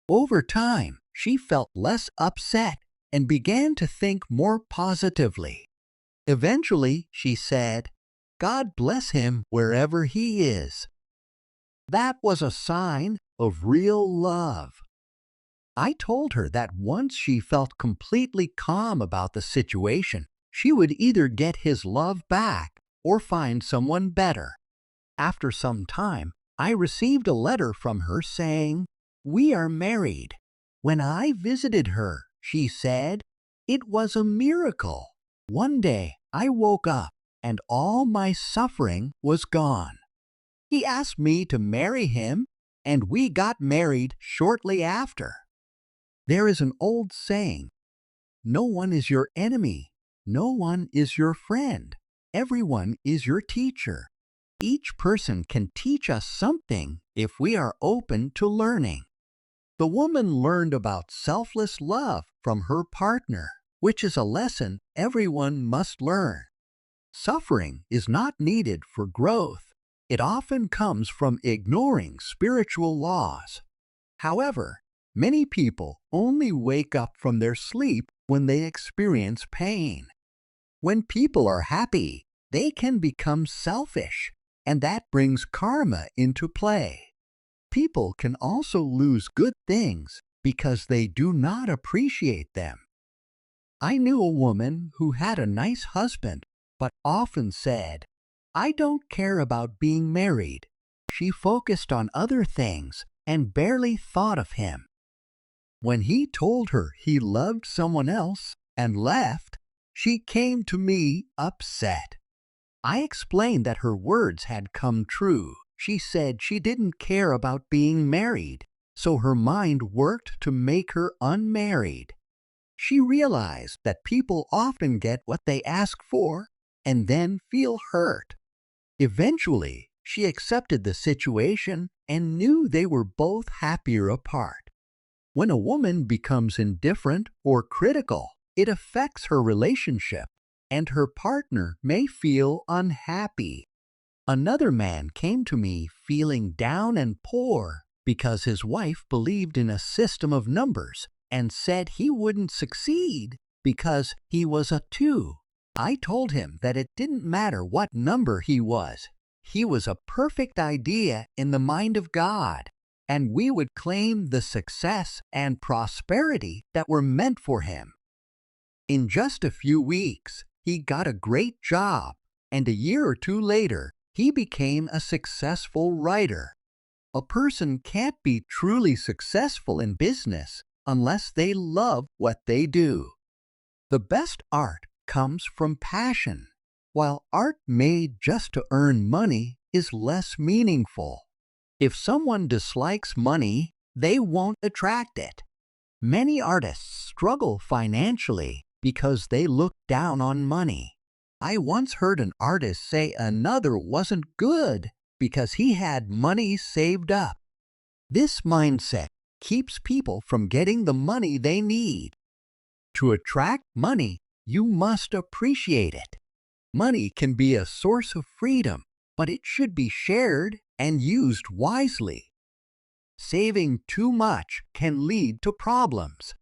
Over time, she felt less upset and began to think more positively. Eventually, she said, "God bless him wherever he is." That was a sign of real love. I told her that once she felt completely calm about the situation, she would either get his love back or find someone better. After some time, I received a letter from her saying, "We are married." When I visited her, she said, "It was a miracle. One day I woke up and all my suffering was gone." He asked me to marry him, and we got married shortly after. There is an old saying, "No one is your enemy. No one is your friend. Everyone is your teacher." Each person can teach us something if we are open to learning. The woman learned about selfless love from her partner, which is a lesson everyone must learn. Suffering is not needed for growth. It often comes from ignoring spiritual laws. However, many people only wake up from their sleep when they experience pain. When people are happy, they can become selfish, and that brings karma into play. People can also lose good things because they do not appreciate them. I knew a woman who had a nice husband, but often said, "I don't care about being married." She focused on other things and barely thought of him. When he told her he loved someone else and left, she came to me upset. I explained that her words had come true. She said she didn't care about being married, so her mind worked to make her unmarried. She realized that people often get what they ask for and then feel hurt. Eventually, she accepted the situation and knew they were both happier apart. When a woman becomes indifferent or critical, it affects her relationship, and her partner may feel unhappy. Another man came to me feeling down and poor because his wife believed in a system of numbers and said he wouldn't succeed because he was a 2. I told him that it didn't matter what number he was. He was a perfect idea in the mind of God, and we would claim the success and prosperity that were meant for him. In just a few weeks, he got a great job, and a year or 2 later, he became a successful writer. A person can't be truly successful in business unless they love what they do. The best art comes from passion, while art made just to earn money is less meaningful. If someone dislikes money, they won't attract it. Many artists struggle financially because they look down on money. I once heard an artist say another wasn't good because he had money saved up. This mindset keeps people from getting the money they need. To attract money, you must appreciate it. Money can be a source of freedom, but it should be shared and used wisely. Saving too much can lead to problems.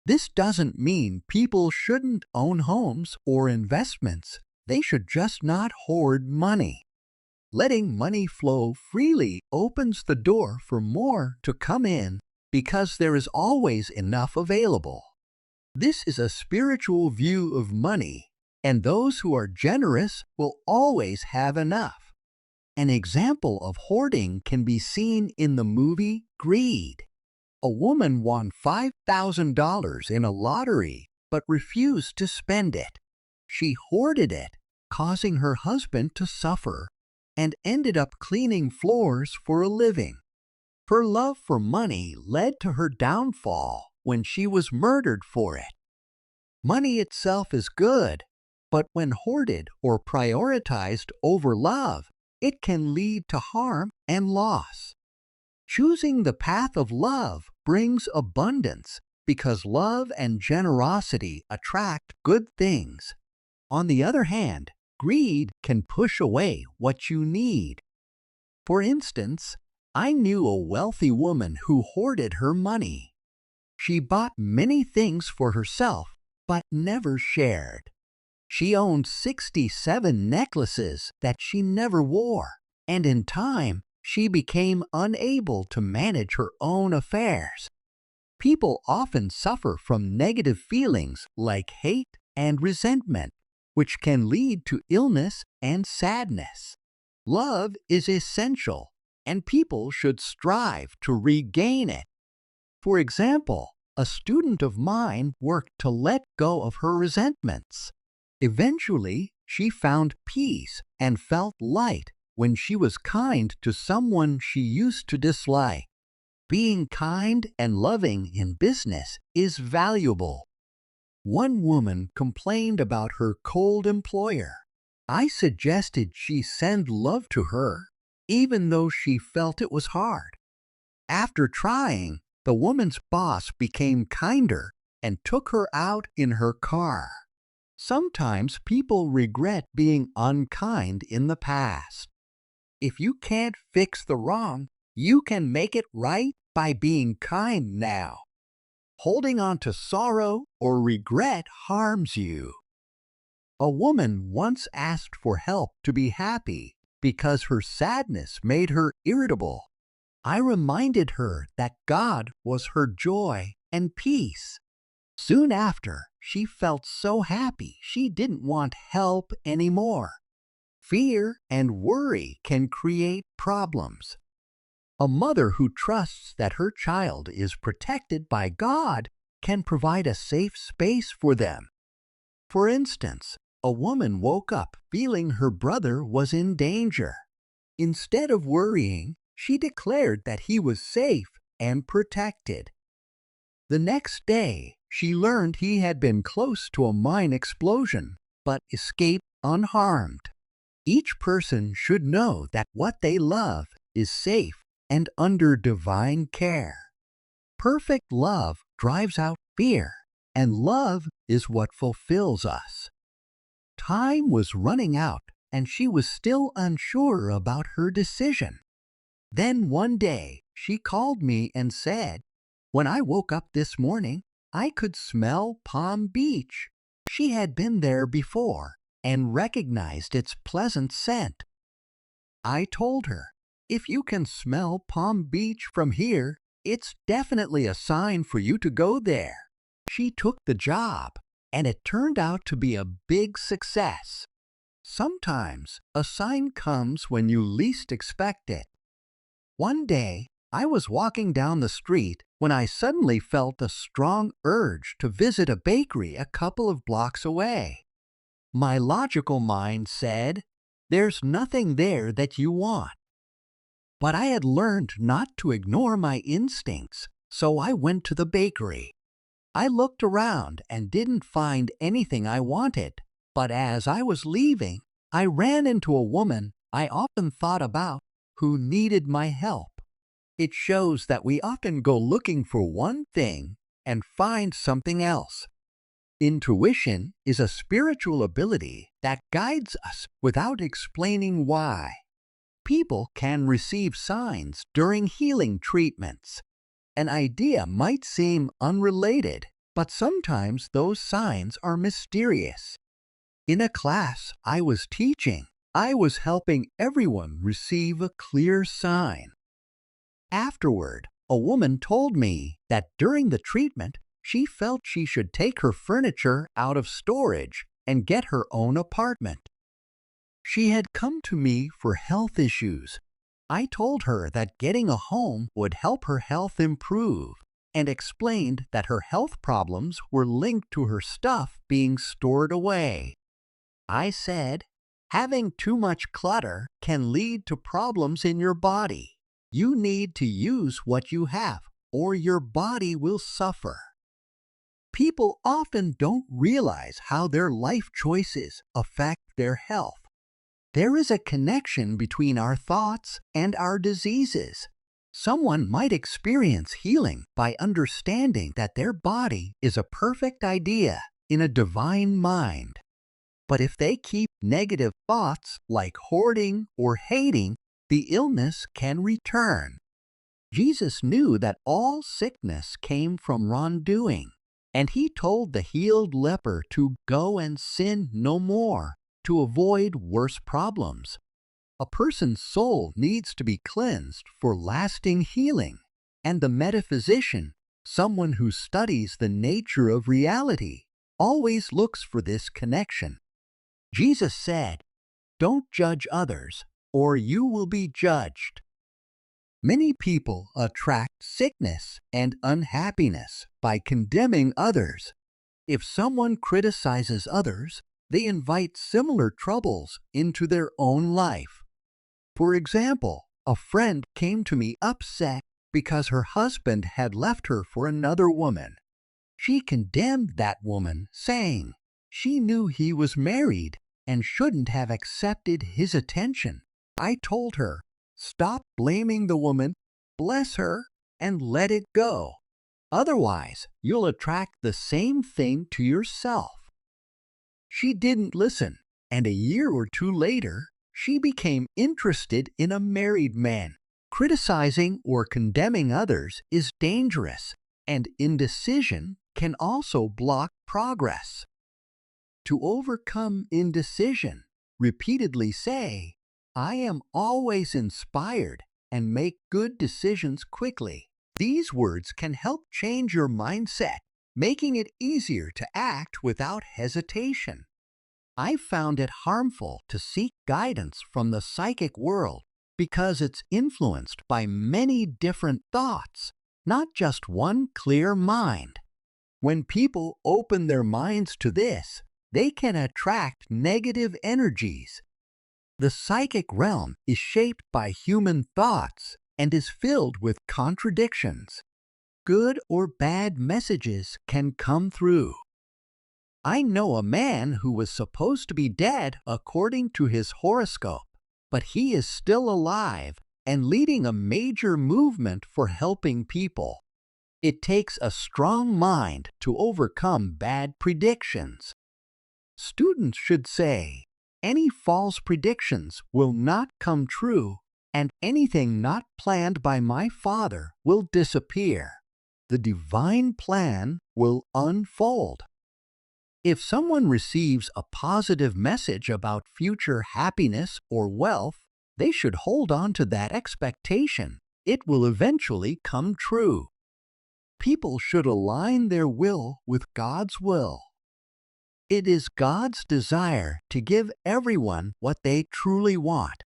This doesn't mean people shouldn't own homes or investments. They should just not hoard money. Letting money flow freely opens the door for more to come in because there is always enough available. This is a spiritual view of money, and those who are generous will always have enough. An example of hoarding can be seen in the movie Greed. A woman won $5,000 in a lottery but refused to spend it. She hoarded it, causing her husband to suffer, and ended up cleaning floors for a living. Her love for money led to her downfall when she was murdered for it. Money itself is good, but when hoarded or prioritized over love, it can lead to harm and loss. Choosing the path of love brings abundance because love and generosity attract good things. On the other hand, greed can push away what you need. For instance, I knew a wealthy woman who hoarded her money. She bought many things for herself, but never shared. She owned 67 necklaces that she never wore, and in time, she became unable to manage her own affairs. People often suffer from negative feelings like hate and resentment, which can lead to illness and sadness. Love is essential, and people should strive to regain it. For example, a student of mine worked to let go of her resentments. Eventually, she found peace and felt light when she was kind to someone she used to dislike. Being kind and loving in business is valuable. One woman complained about her cold employer. I suggested she send love to her, even though she felt it was hard. After trying, the woman's boss became kinder and took her out in her car. Sometimes people regret being unkind in the past. If you can't fix the wrong, you can make it right by being kind now. Holding on to sorrow or regret harms you. A woman once asked for help to be happy, because her sadness made her irritable. I reminded her that God was her joy and peace. Soon after, she felt so happy she didn't want help anymore. Fear and worry can create problems. A mother who trusts that her child is protected by God can provide a safe space for them. For instance, a woman woke up feeling her brother was in danger. Instead of worrying, she declared that he was safe and protected. The next day, she learned he had been close to a mine explosion, but escaped unharmed. Each person should know that what they love is safe and under divine care. Perfect love drives out fear, and love is what fulfills us. Time was running out, and she was still unsure about her decision. Then one day, she called me and said, "When I woke up this morning, I could smell Palm Beach." She had been there before and recognized its pleasant scent. I told her, "If you can smell Palm Beach from here, it's definitely a sign for you to go there." She took the job, and it turned out to be a big success. Sometimes a sign comes when you least expect it. One day, I was walking down the street when I suddenly felt a strong urge to visit a bakery a couple of blocks away. My logical mind said, "There's nothing there that you want." But I had learned not to ignore my instincts, so I went to the bakery. I looked around and didn't find anything I wanted, but as I was leaving, I ran into a woman I often thought about who needed my help. It shows that we often go looking for one thing and find something else. Intuition is a spiritual ability that guides us without explaining why. People can receive signs during healing treatments. An idea might seem unrelated, but sometimes those signs are mysterious. In a class I was teaching, I was helping everyone receive a clear sign. Afterward, a woman told me that during the treatment, she felt she should take her furniture out of storage and get her own apartment. She had come to me for health issues. I told her that getting a home would help her health improve and explained that her health problems were linked to her stuff being stored away. I said, "Having too much clutter can lead to problems in your body. You need to use what you have, or your body will suffer." People often don't realize how their life choices affect their health. There is a connection between our thoughts and our diseases. Someone might experience healing by understanding that their body is a perfect idea in a divine mind. But if they keep negative thoughts like hoarding or hating, the illness can return. Jesus knew that all sickness came from wrongdoing, and he told the healed leper to go and sin no more to avoid worse problems. A person's soul needs to be cleansed for lasting healing, and the metaphysician, someone who studies the nature of reality, always looks for this connection. Jesus said, "Don't judge others, or you will be judged." Many people attract sickness and unhappiness by condemning others. If someone criticizes others, they invite similar troubles into their own life. For example, a friend came to me upset because her husband had left her for another woman. She condemned that woman, saying she knew he was married and shouldn't have accepted his attention. I told her, "Stop blaming the woman, bless her, and let it go. Otherwise, you'll attract the same thing to yourself." She didn't listen, and a year or two later, she became interested in a married man. Criticizing or condemning others is dangerous, and indecision can also block progress. To overcome indecision, repeatedly say, I am always inspired and make good decisions quickly. These words can help change your mindset, making it easier to act without hesitation. I found it harmful to seek guidance from the psychic world because it's influenced by many different thoughts, not just one clear mind. When people open their minds to this, they can attract negative energies. The psychic realm is shaped by human thoughts and is filled with contradictions. Good or bad messages can come through. I know a man who was supposed to be dead according to his horoscope, but he is still alive and leading a major movement for helping people. It takes a strong mind to overcome bad predictions. Students should say, any false predictions will not come true, and anything not planned by my Father will disappear. The divine plan will unfold. If someone receives a positive message about future happiness or wealth, they should hold on to that expectation. It will eventually come true. People should align their will with God's will. It is God's desire to give everyone what they truly want.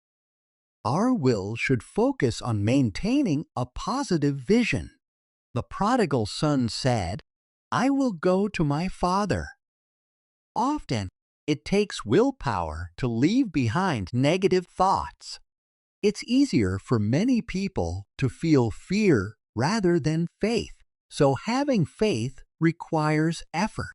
Our will should focus on maintaining a positive vision. The prodigal son said, "I will go to my father." Often, it takes willpower to leave behind negative thoughts. It's easier for many people to feel fear rather than faith, so having faith requires effort.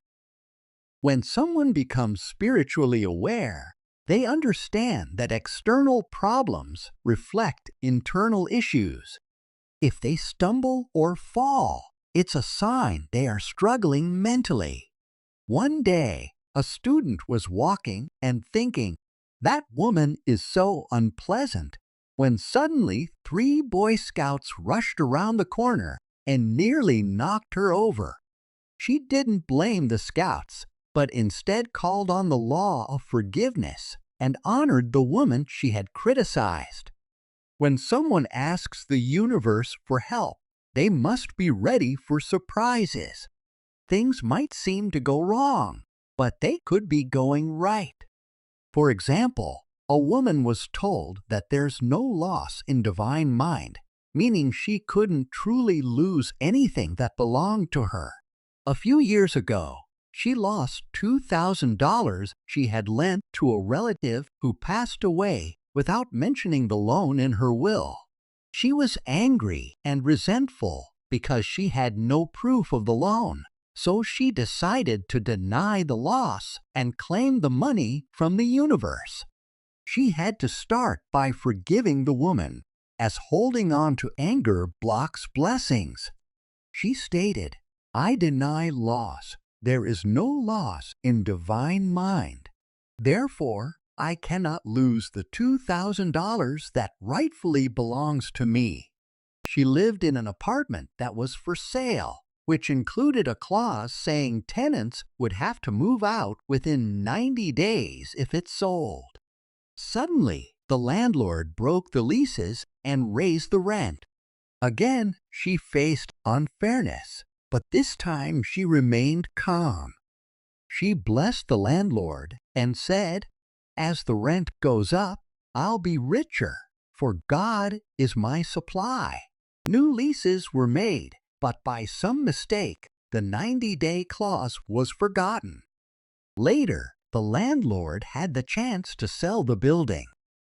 When someone becomes spiritually aware, they understand that external problems reflect internal issues. If they stumble or fall, it's a sign they are struggling mentally. One day, a student was walking and thinking, "That woman is so unpleasant," when suddenly 3 Boy Scouts rushed around the corner and nearly knocked her over. She didn't blame the Scouts, but instead called on the law of forgiveness and honored the woman she had criticized. When someone asks the universe for help, they must be ready for surprises. Things might seem to go wrong, but they could be going right. For example, a woman was told that there's no loss in divine mind, meaning she couldn't truly lose anything that belonged to her. A few years ago, she lost $2,000 she had lent to a relative who passed away without mentioning the loan in her will. She was angry and resentful because she had no proof of the loan, so she decided to deny the loss and claim the money from the universe. She had to start by forgiving the woman, as holding on to anger blocks blessings. She stated, "I deny loss. There is no loss in divine mind. Therefore, I cannot lose the $2,000 that rightfully belongs to me." She lived in an apartment that was for sale, which included a clause saying tenants would have to move out within 90 days if it sold. Suddenly, the landlord broke the leases and raised the rent. Again, she faced unfairness, but this time she remained calm. She blessed the landlord and said, "As the rent goes up, I'll be richer, for God is my supply." New leases were made, but by some mistake, the 90-day clause was forgotten. Later, the landlord had the chance to sell the building.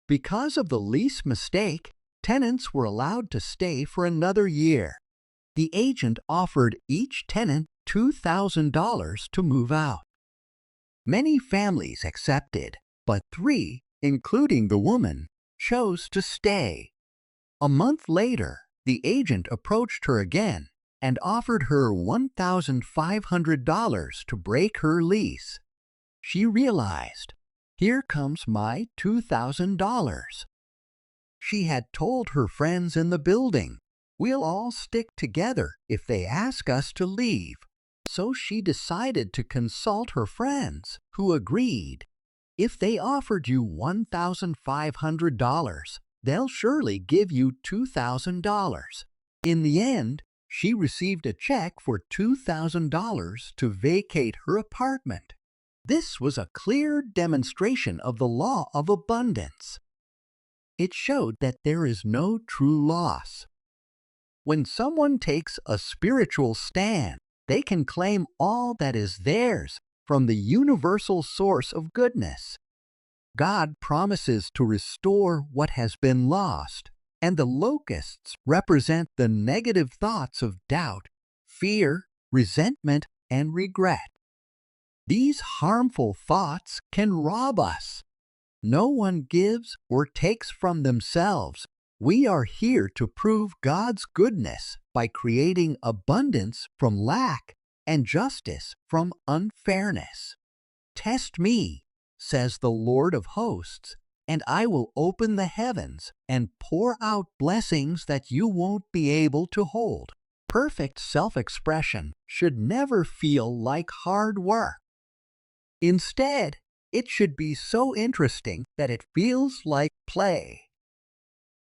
Because of the lease mistake, tenants were allowed to stay for another year. The agent offered each tenant $2,000 to move out. Many families accepted, but 3, including the woman, chose to stay. A month later, the agent approached her again and offered her $1,500 to break her lease. She realized, "Here comes my $2,000. She had told her friends in the building, "We'll all stick together if they ask us to leave." So she decided to consult her friends, who agreed. If they offered you $1,500, they'll surely give you $2,000. In the end, she received a check for $2,000 to vacate her apartment. This was a clear demonstration of the law of abundance. It showed that there is no true loss. When someone takes a spiritual stand, they can claim all that is theirs from the universal source of goodness. God promises to restore what has been lost, and the locusts represent the negative thoughts of doubt, fear, resentment, and regret. These harmful thoughts can rob us. No one gives or takes from themselves. We are here to prove God's goodness by creating abundance from lack and justice from unfairness. Test me, says the Lord of hosts, and I will open the heavens and pour out blessings that you won't be able to hold. Perfect self-expression should never feel like hard work. Instead, it should be so interesting that it feels like play.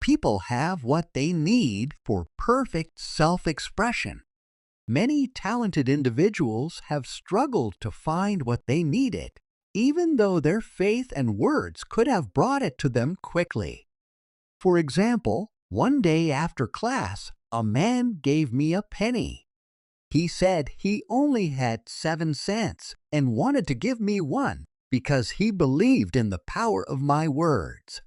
People have what they need for perfect self-expression. Many talented individuals have struggled to find what they needed, even though their faith and words could have brought it to them quickly. For example, one day after class, a man gave me a penny. He said he only had 7 cents and wanted to give me one because he believed in the power of my words.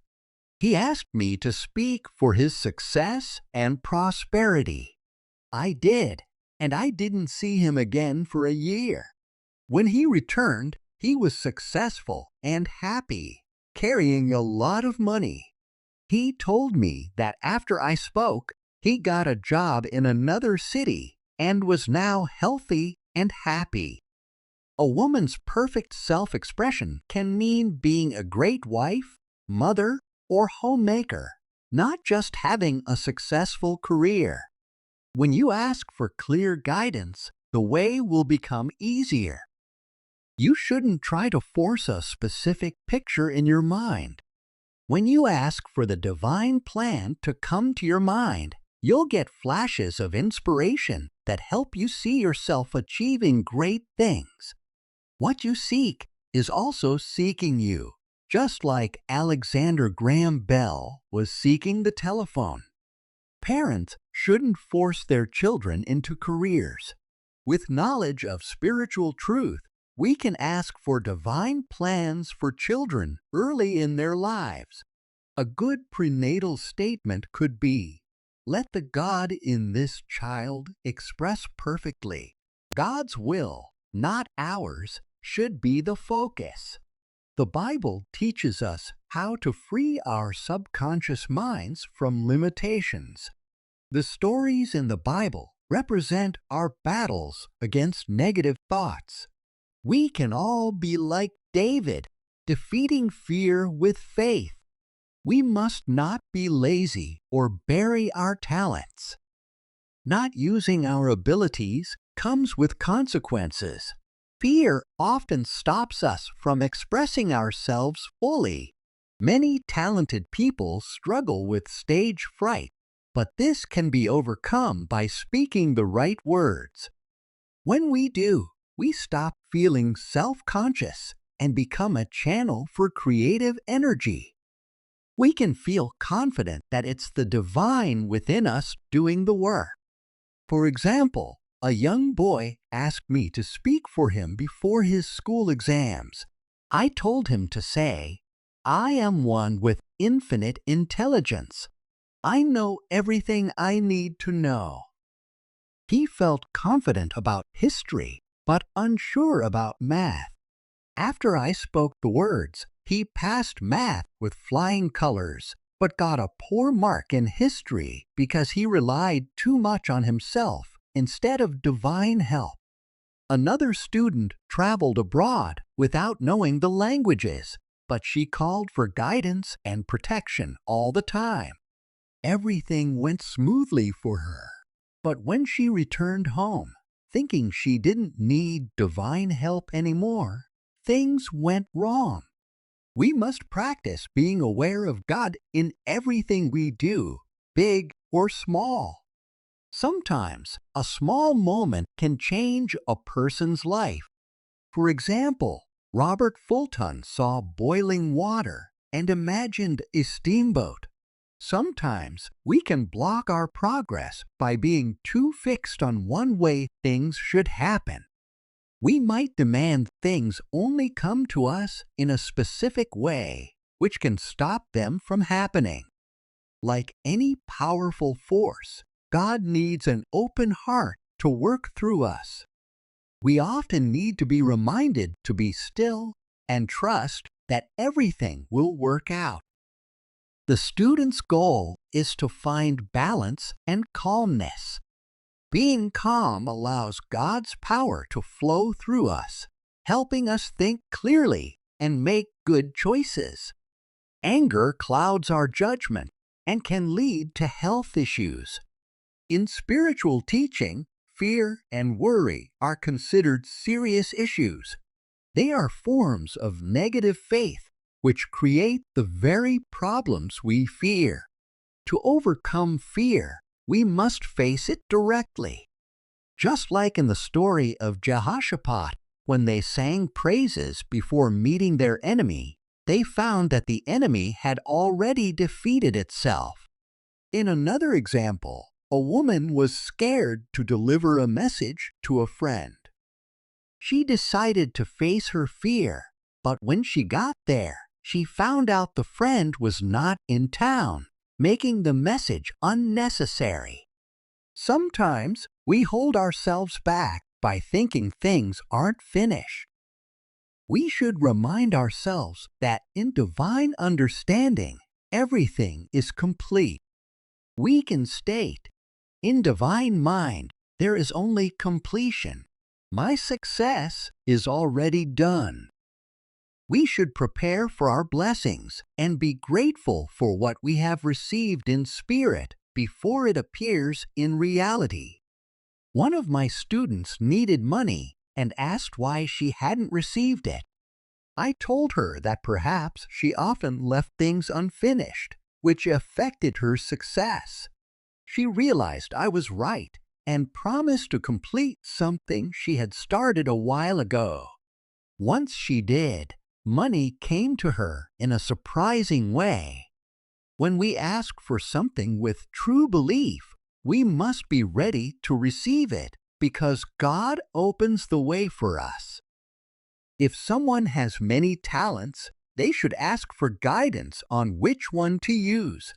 He asked me to speak for his success and prosperity. I did, and I didn't see him again for a year. When he returned, he was successful and happy, carrying a lot of money. He told me that after I spoke, he got a job in another city and was now healthy and happy. A woman's perfect self-expression can mean being a great wife, mother, or homemaker, not just having a successful career. When you ask for clear guidance, the way will become easier. You shouldn't try to force a specific picture in your mind. When you ask for the divine plan to come to your mind, you'll get flashes of inspiration that help you see yourself achieving great things. What you seek is also seeking you, just like Alexander Graham Bell was seeking the telephone. Parents shouldn't force their children into careers. With knowledge of spiritual truth, we can ask for divine plans for children early in their lives. A good prenatal statement could be, "Let the God in this child express perfectly. God's will, not ours, should be the focus." The Bible teaches us how to free our subconscious minds from limitations. The stories in the Bible represent our battles against negative thoughts. We can all be like David, defeating fear with faith. We must not be lazy or bury our talents. Not using our abilities comes with consequences. Fear often stops us from expressing ourselves fully. Many talented people struggle with stage fright, but this can be overcome by speaking the right words. When we do, we stop feeling self-conscious and become a channel for creative energy. We can feel confident that it's the divine within us doing the work. For example, a young boy asked me to speak for him before his school exams. I told him to say, "I am one with infinite intelligence. I know everything I need to know." He felt confident about history, but unsure about math. After I spoke the words, he passed math with flying colors, but got a poor mark in history because he relied too much on himself instead of divine help. Another student traveled abroad without knowing the languages, but she called for guidance and protection all the time. Everything went smoothly for her. But when she returned home, thinking she didn't need divine help anymore, things went wrong. We must practice being aware of God in everything we do, big or small. Sometimes a small moment can change a person's life. For example, Robert Fulton saw boiling water and imagined a steamboat. Sometimes we can block our progress by being too fixed on one way things should happen. We might demand things only come to us in a specific way, which can stop them from happening. Like any powerful force, God needs an open heart to work through us. We often need to be reminded to be still and trust that everything will work out. The student's goal is to find balance and calmness. Being calm allows God's power to flow through us, helping us think clearly and make good choices. Anger clouds our judgment and can lead to health issues. In spiritual teaching, fear and worry are considered serious issues. They are forms of negative faith which create the very problems we fear. To overcome fear, we must face it directly. Just like in the story of Jehoshaphat, when they sang praises before meeting their enemy, they found that the enemy had already defeated itself. In another example, a woman was scared to deliver a message to a friend. She decided to face her fear, but when she got there, she found out the friend was not in town, making the message unnecessary. Sometimes we hold ourselves back by thinking things aren't finished. We should remind ourselves that in divine understanding, everything is complete. We can state, in divine mind, there is only completion. My success is already done. We should prepare for our blessings and be grateful for what we have received in spirit before it appears in reality. One of my students needed money and asked why she hadn't received it. I told her that perhaps she often left things unfinished, which affected her success. She realized I was right and promised to complete something she had started a while ago. Once she did, money came to her in a surprising way. When we ask for something with true belief, we must be ready to receive it because God opens the way for us. If someone has many talents, they should ask for guidance on which one to use.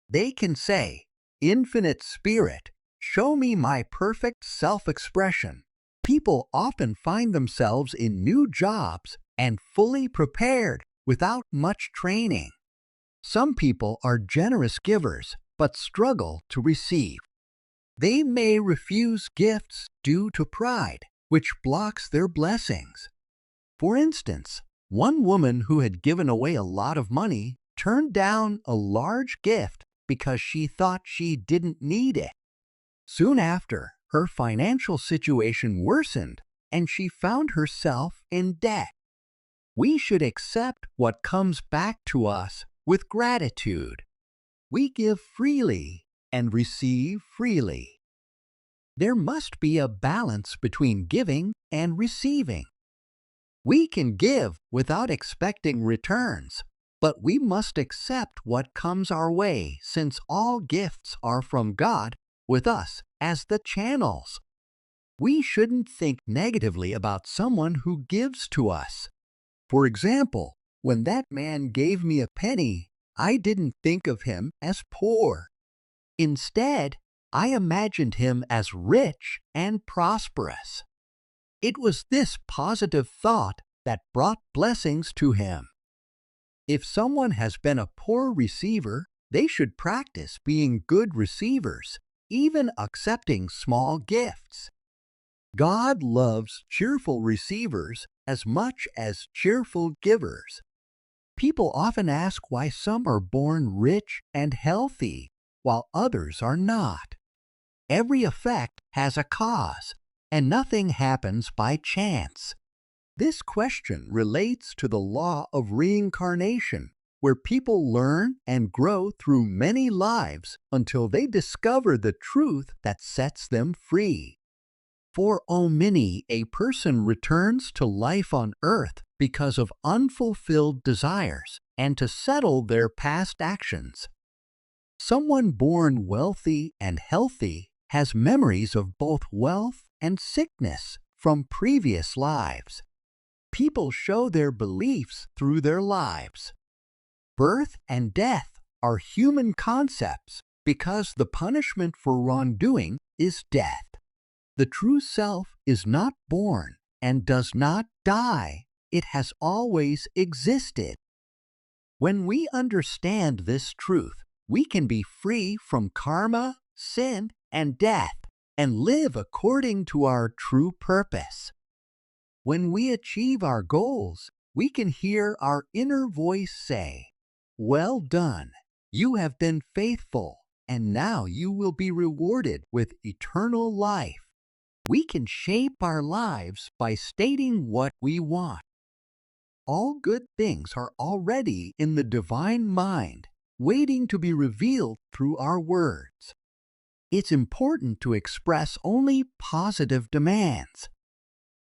They can say, "Infinite Spirit, show me my perfect self-expression." People often find themselves in new jobs and fully prepared without much training. Some people are generous givers but struggle to receive. They may refuse gifts due to pride, which blocks their blessings. For instance, one woman who had given away a lot of money turned down a large gift because she thought she didn't need it. Soon after, her financial situation worsened and she found herself in debt. We should accept what comes back to us with gratitude. We give freely and receive freely. There must be a balance between giving and receiving. We can give without expecting returns, but we must accept what comes our way since all gifts are from God with us as the channels. We shouldn't think negatively about someone who gives to us. For example, when that man gave me a penny, I didn't think of him as poor. Instead, I imagined him as rich and prosperous. It was this positive thought that brought blessings to him. If someone has been a poor receiver, they should practice being good receivers, even accepting small gifts. God loves cheerful receivers as much as cheerful givers. People often ask why some are born rich and healthy, while others are not. Every effect has a cause, and nothing happens by chance. This question relates to the law of reincarnation, where people learn and grow through many lives until they discover the truth that sets them free. For many, a person returns to life on earth because of unfulfilled desires and to settle their past actions. Someone born wealthy and healthy has memories of both wealth and sickness from previous lives. People show their beliefs through their lives. Birth and death are human concepts because the punishment for wrongdoing is death. The true self is not born and does not die. It has always existed. When we understand this truth, we can be free from karma, sin, and death, and live according to our true purpose. When we achieve our goals, we can hear our inner voice say, "Well done, you have been faithful, and now you will be rewarded with eternal life." We can shape our lives by stating what we want. All good things are already in the divine mind, waiting to be revealed through our words. It's important to express only positive demands.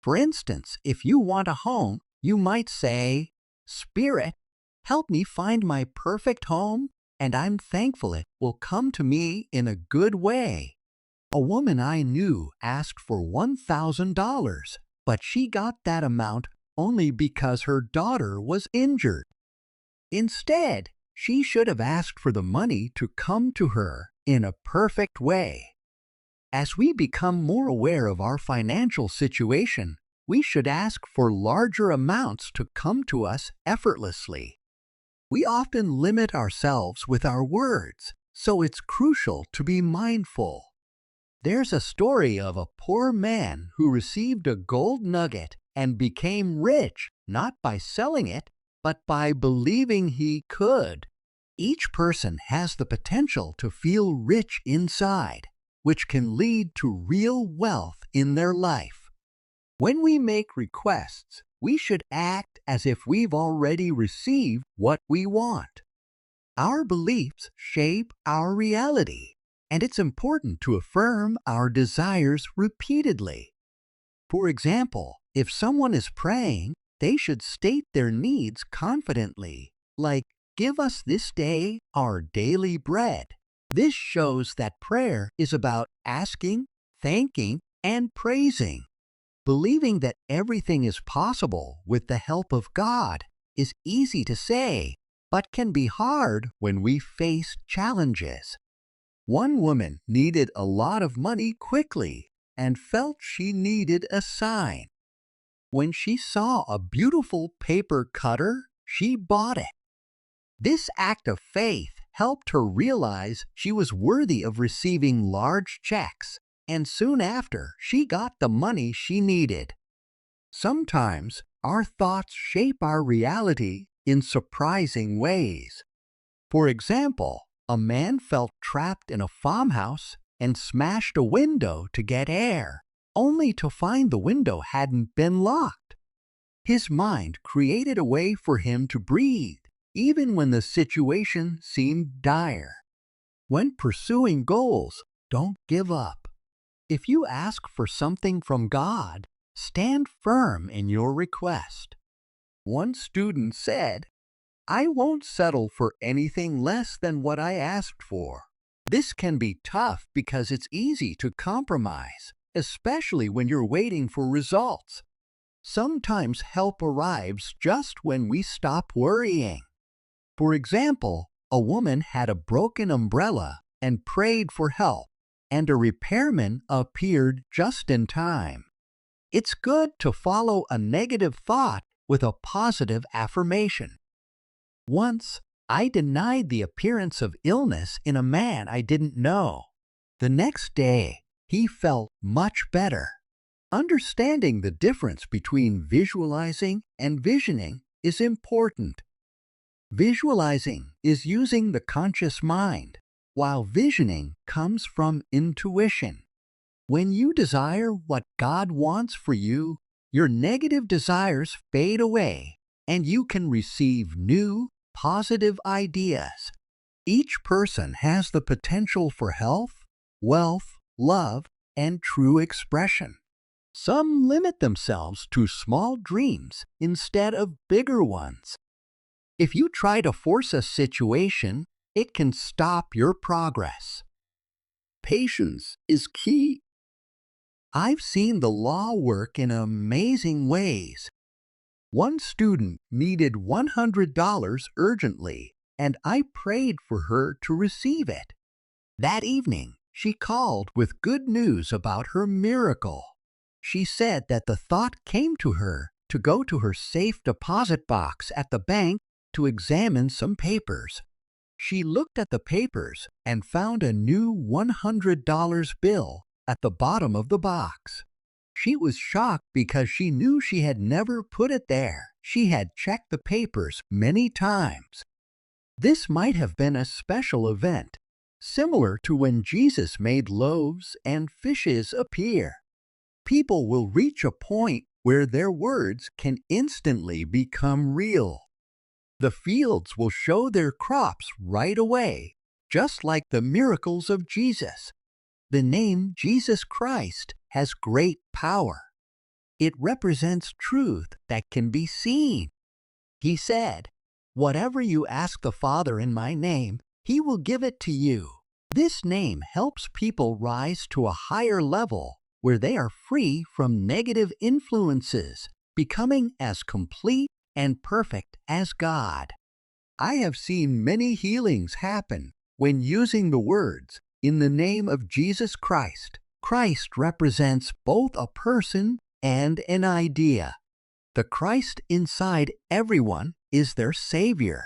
For instance, if you want a home, you might say, "Spirit, help me find my perfect home, and I'm thankful it will come to me in a good way." A woman I knew asked for $1,000, but she got that amount only because her daughter was injured. Instead, she should have asked for the money to come to her in a perfect way. As we become more aware of our financial situation, we should ask for larger amounts to come to us effortlessly. We often limit ourselves with our words, so it's crucial to be mindful. There's a story of a poor man who received a gold nugget and became rich not by selling it, but by believing he could. Each person has the potential to feel rich inside, which can lead to real wealth in their life. When we make requests, we should act as if we've already received what we want. Our beliefs shape our reality, and it's important to affirm our desires repeatedly. For example, if someone is praying, they should state their needs confidently, like, "Give us this day our daily bread." This shows that prayer is about asking, thanking, and praising. Believing that everything is possible with the help of God is easy to say, but can be hard when we face challenges. One woman needed a lot of money quickly and felt she needed a sign. When she saw a beautiful paper cutter, she bought it. This act of faith helped her realize she was worthy of receiving large checks, and soon after, she got the money she needed. Sometimes, our thoughts shape our reality in surprising ways. For example, a man felt trapped in a farmhouse and smashed a window to get air, only to find the window hadn't been locked. His mind created a way for him to breathe, even when the situation seemed dire. When pursuing goals, don't give up. If you ask for something from God, stand firm in your request. One student said, "I won't settle for anything less than what I asked for." This can be tough because it's easy to compromise, especially when you're waiting for results. Sometimes help arrives just when we stop worrying. For example, a woman had a broken umbrella and prayed for help, and a repairman appeared just in time. It's good to follow a negative thought with a positive affirmation. Once, I denied the appearance of illness in a man I didn't know. The next day, he felt much better. Understanding the difference between visualizing and visioning is important. Visualizing is using the conscious mind, while visioning comes from intuition. When you desire what God wants for you, your negative desires fade away and you can receive new, positive ideas. Each person has the potential for health, wealth, love, and true expression. Some limit themselves to small dreams instead of bigger ones. If you try to force a situation, it can stop your progress. Patience is key. I've seen the law work in amazing ways. One student needed $100 urgently, and I prayed for her to receive it. That evening, she called with good news about her miracle. She said that the thought came to her to go to her safe deposit box at the bank to examine some papers. She looked at the papers and found a new $100 bill at the bottom of the box. She was shocked because she knew she had never put it there. She had checked the papers many times. This might have been a special event, similar to when Jesus made loaves and fishes appear. People will reach a point where their words can instantly become real. The fields will show their crops right away, just like the miracles of Jesus. The name Jesus Christ has great power. It represents truth that can be seen. He said, "Whatever you ask the Father in my name, He will give it to you." This name helps people rise to a higher level where they are free from negative influences, becoming as complete and perfect as God. I have seen many healings happen when using the words, "In the name of Jesus Christ." Christ represents both a person and an idea. The Christ inside everyone is their Savior.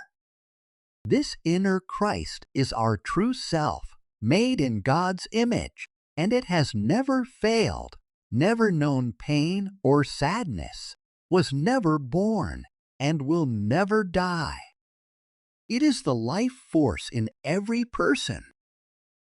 This inner Christ is our true self, made in God's image, and it has never failed, never known pain or sadness, was never born, and will never die. It is the life force in every person.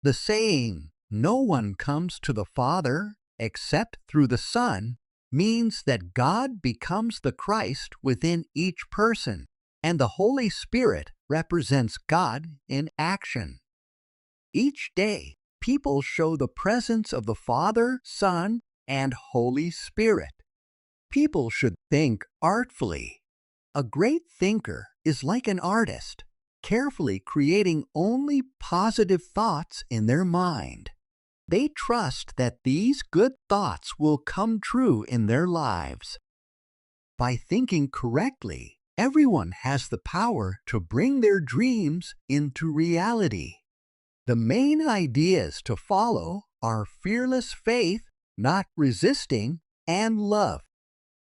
The saying, "No one comes to the Father except through the Son," means that God becomes the Christ within each person, and the Holy Spirit represents God in action. Each day, people show the presence of the Father, Son, and Holy Spirit. People should think artfully. A great thinker is like an artist, carefully creating only positive thoughts in their mind. They trust that these good thoughts will come true in their lives. By thinking correctly, everyone has the power to bring their dreams into reality. The main ideas to follow are fearless faith, not resisting, and love.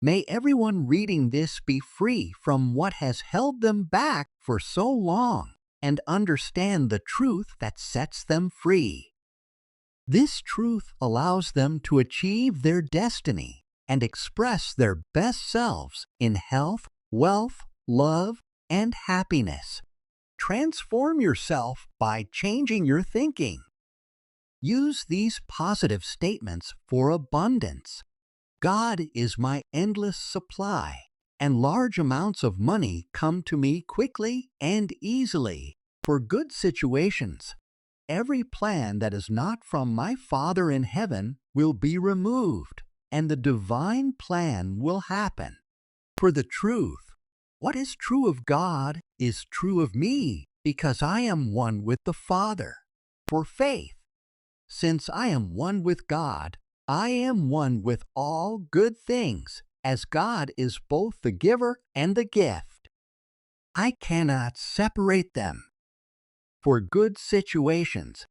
May everyone reading this be free from what has held them back for so long and understand the truth that sets them free. This truth allows them to achieve their destiny and express their best selves in health, wealth, love, and happiness. Transform yourself by changing your thinking. Use these positive statements for abundance. God is my endless supply, and large amounts of money come to me quickly and easily for good situations. Every plan that is not from my Father in heaven will be removed, and the divine plan will happen. For the truth, what is true of God is true of me, because I am one with the Father. For faith, since I am one with God, I am one with all good things, as God is both the giver and the gift. I cannot separate them. For good situations,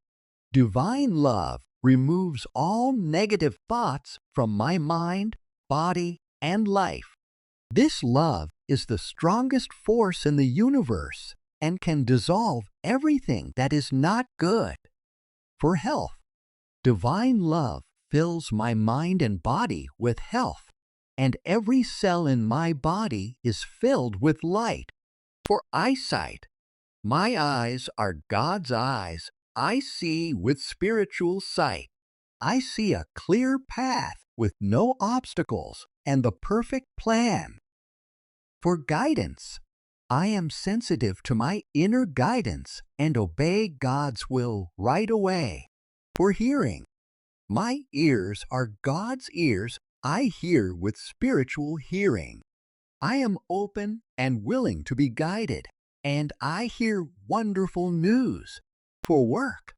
divine love removes all negative thoughts from my mind, body, and life. This love is the strongest force in the universe and can dissolve everything that is not good. For health, divine love fills my mind and body with health, and every cell in my body is filled with light. For eyesight, my eyes are God's eyes. I see with spiritual sight. I see a clear path with no obstacles and the perfect plan. For guidance, I am sensitive to my inner guidance and obey God's will right away. For hearing, my ears are God's ears. I hear with spiritual hearing. I am open and willing to be guided, and I hear wonderful news. For work,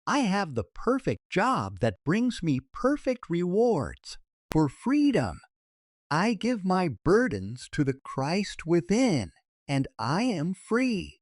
I have the perfect job that brings me perfect rewards. For freedom, I give my burdens to the Christ within, and I am free.